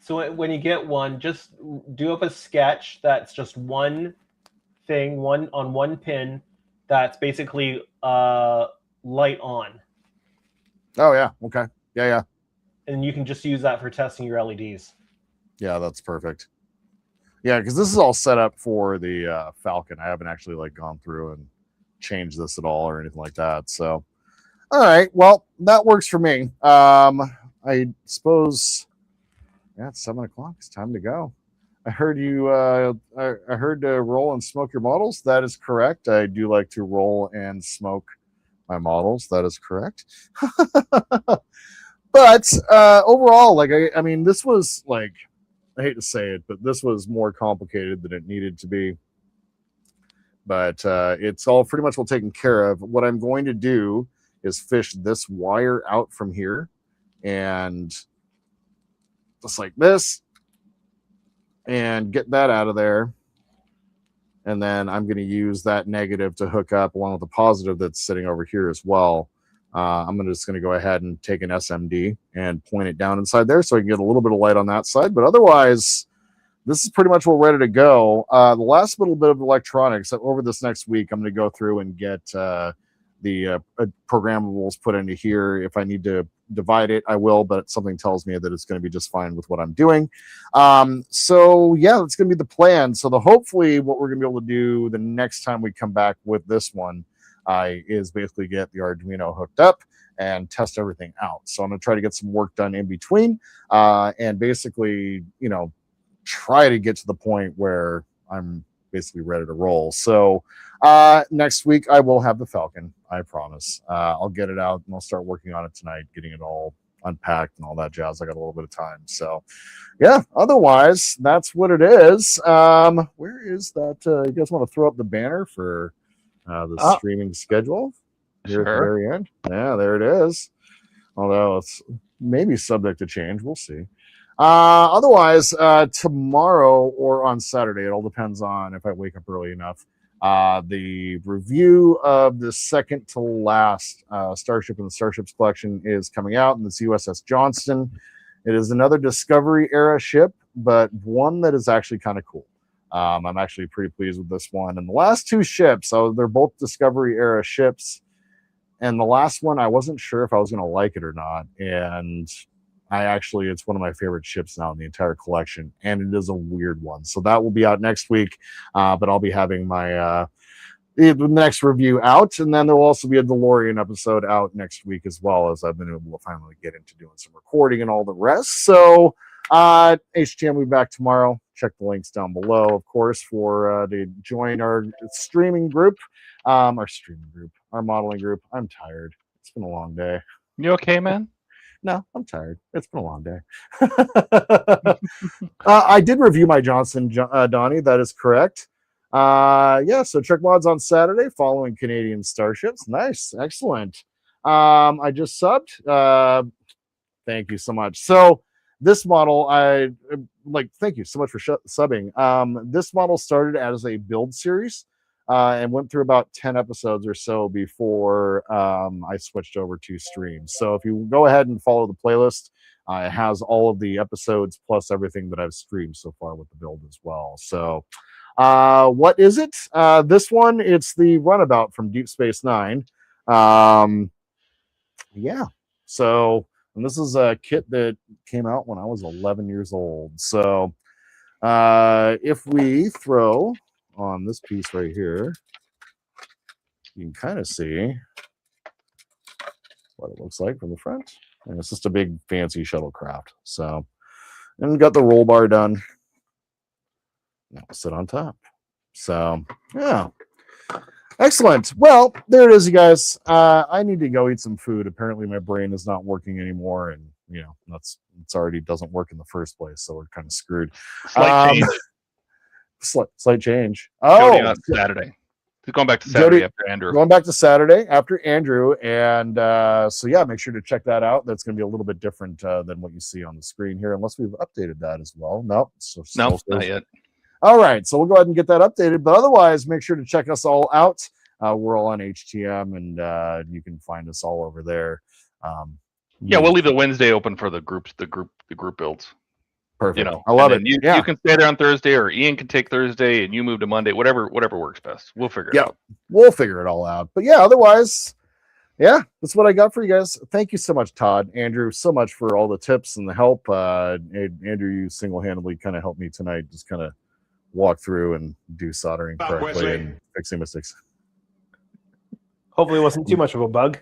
So when you get one, just do up a sketch that's just one thing, one pin that's basically light on. Oh yeah, okay. Yeah. And you can just use that for testing your LEDs. Yeah, that's perfect. Yeah, because this is all set up for the Falcon. I haven't actually gone through and changed this at all or anything like that. So, all right, well, that works for me. I suppose. Yeah, it's 7 o'clock. It's time to go. I heard you. I heard to roll and smoke your models. That is correct. I do like to roll and smoke my models. That is correct. But overall, I mean, this was I hate to say it, but this was more complicated than it needed to be. But it's all pretty much well taken care of. What I'm going to do is fish this wire out from here, and just like this, and get that out of there. And then I'm going to use that negative to hook up along with the positive that's sitting over here as well. I'm just going to go ahead and take an SMD and point it down inside there so I can get a little bit of light on that side. But otherwise, this is pretty much all ready to go. The last little bit of electronics, over this next week, I'm going to go through and get the programmables put into here. If I need to divide it, I will, but something tells me that it's going to be just fine with what I'm doing. So yeah, that's going to be the plan. So hopefully what we're going to be able to do the next time we come back with this one is basically get the Arduino hooked up and test everything out. So I'm going to try to get some work done in between and basically, try to get to the point where I'm basically ready to roll. So next week I will have the Falcon. I promise. I'll get it out and I'll start working on it tonight, getting it all unpacked and all that jazz. I got a little bit of time. So yeah, otherwise that's what it is. Where is that? You guys want to throw up the banner for the streaming schedule here at the very end? Yeah, there it is. Although it's maybe subject to change. We'll see. Otherwise, tomorrow or on Saturday, it all depends on if I wake up early enough. The review of the second to last Starship in the Starships collection is coming out, and it's USS Johnston. It is another Discovery era ship, but one that is actually kind of cool. I'm actually pretty pleased with this one. And the last two ships, they're both Discovery era ships. And the last one, I wasn't sure if I was going to like it or not. And it's one of my favorite ships now in the entire collection, and it is a weird one. So that will be out next week, but I'll be having my the next review out, and then there will also be a DeLorean episode out next week as well, as I've been able to finally get into doing some recording and all the rest. So HTM will be back tomorrow. Check the links down below, of course, for to join our streaming group, our modeling group. I'm tired. It's been a long day. You okay, man? No, I'm tired. It's been a long day. I did review my Johnson, Donnie. That is correct. Yeah, so Trek Mods on Saturday following Canadian Starships. Nice. Excellent. I just subbed. Thank you so much. So this model, thank you so much for subbing. This model started as a build series. And went through about 10 episodes or so before I switched over to stream. So if you go ahead and follow the playlist, it has all of the episodes plus everything that I've streamed so far with the build as well. So What is it? This one, it's the Runabout from Deep Space Nine. Yeah. So, and this is a kit that came out when I was 11 years old. So, if we throw on this piece right here, you can kind of see what it looks like from the front. And it's just a big fancy shuttlecraft. So, and we got the roll bar done. Now we'll sit on top. So, yeah. Excellent. Well, there it is, you guys. I need to go eat some food. Apparently, my brain is not working anymore, and it's already doesn't work in the first place, so we're kind of screwed. Slight change. Slight change. Jody on Saturday. He's going back to Saturday Jody, after Andrew. Going back to Saturday after Andrew, and so yeah, make sure to check that out. That's going to be a little bit different than what you see on the screen here, unless we've updated that as well. Nope. Nope, not yet. All right, so we'll go ahead and get that updated. But otherwise, make sure to check us all out. We're all on HTM, and you can find us all over there. Yeah, we'll leave the Wednesday open for the group builds. Perfect. I love it. You can stay there on Thursday, or Ian can take Thursday, and you move to Monday. Whatever works best. We'll figure it out. Yeah, we'll figure it all out. But yeah, otherwise, yeah, that's what I got for you guys. Thank you so much, Todd, Andrew, so much for all the tips and the help. Andrew, you single-handedly kind of helped me tonight, just kind of walk through and do soldering correctly and fixing mistakes. Hopefully it wasn't too much of a bug.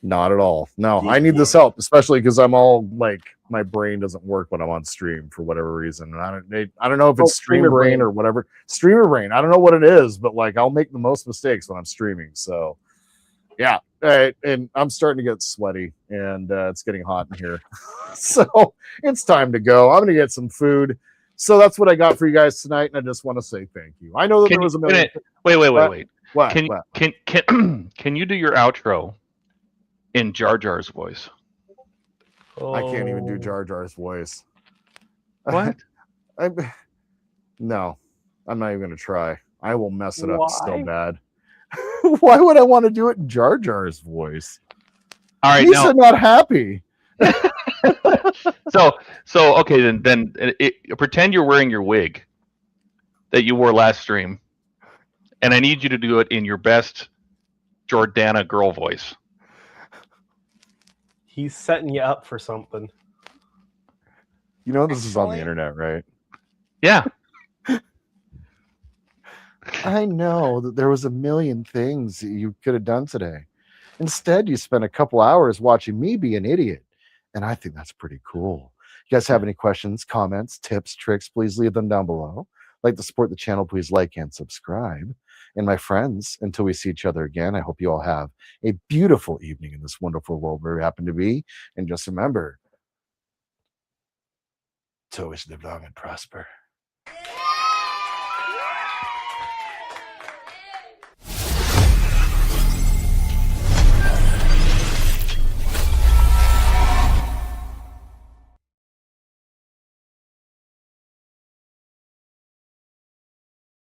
Not at all. No, I need this help, especially because I'm all like, my brain doesn't work when I'm on stream for whatever reason. And I don't know if it's streamer brain or whatever. Streamer brain. I don't know what it is, but like I'll make the most mistakes when I'm streaming. So yeah. And I'm starting to get sweaty, and it's getting hot in here. So it's time to go. I'm going to get some food. So that's what I got for you guys tonight, and I just want to say thank you. I know that there was a minute. Wait. What? Can you do your outro in Jar Jar's voice? I can't even do Jar Jar's voice. What? No, I'm not even going to try. I will mess it up so bad. Why would I want to do it in Jar Jar's voice? All right, He's not happy. So okay, then pretend you're wearing your wig that you wore last stream, and I need you to do it in your best Jordana girl voice. He's setting you up for something. You know this is on the internet, right? Yeah. I know that there was a million things that you could have done today. Instead, you spent a couple hours watching me be an idiot. And I think that's pretty cool. You guys have any questions, comments, tips, tricks, please leave them down below. Like to support the channel, please like and subscribe. And my friends, until we see each other again, I hope you all have a beautiful evening in this wonderful world where we happen to be. And just remember to always live long and prosper.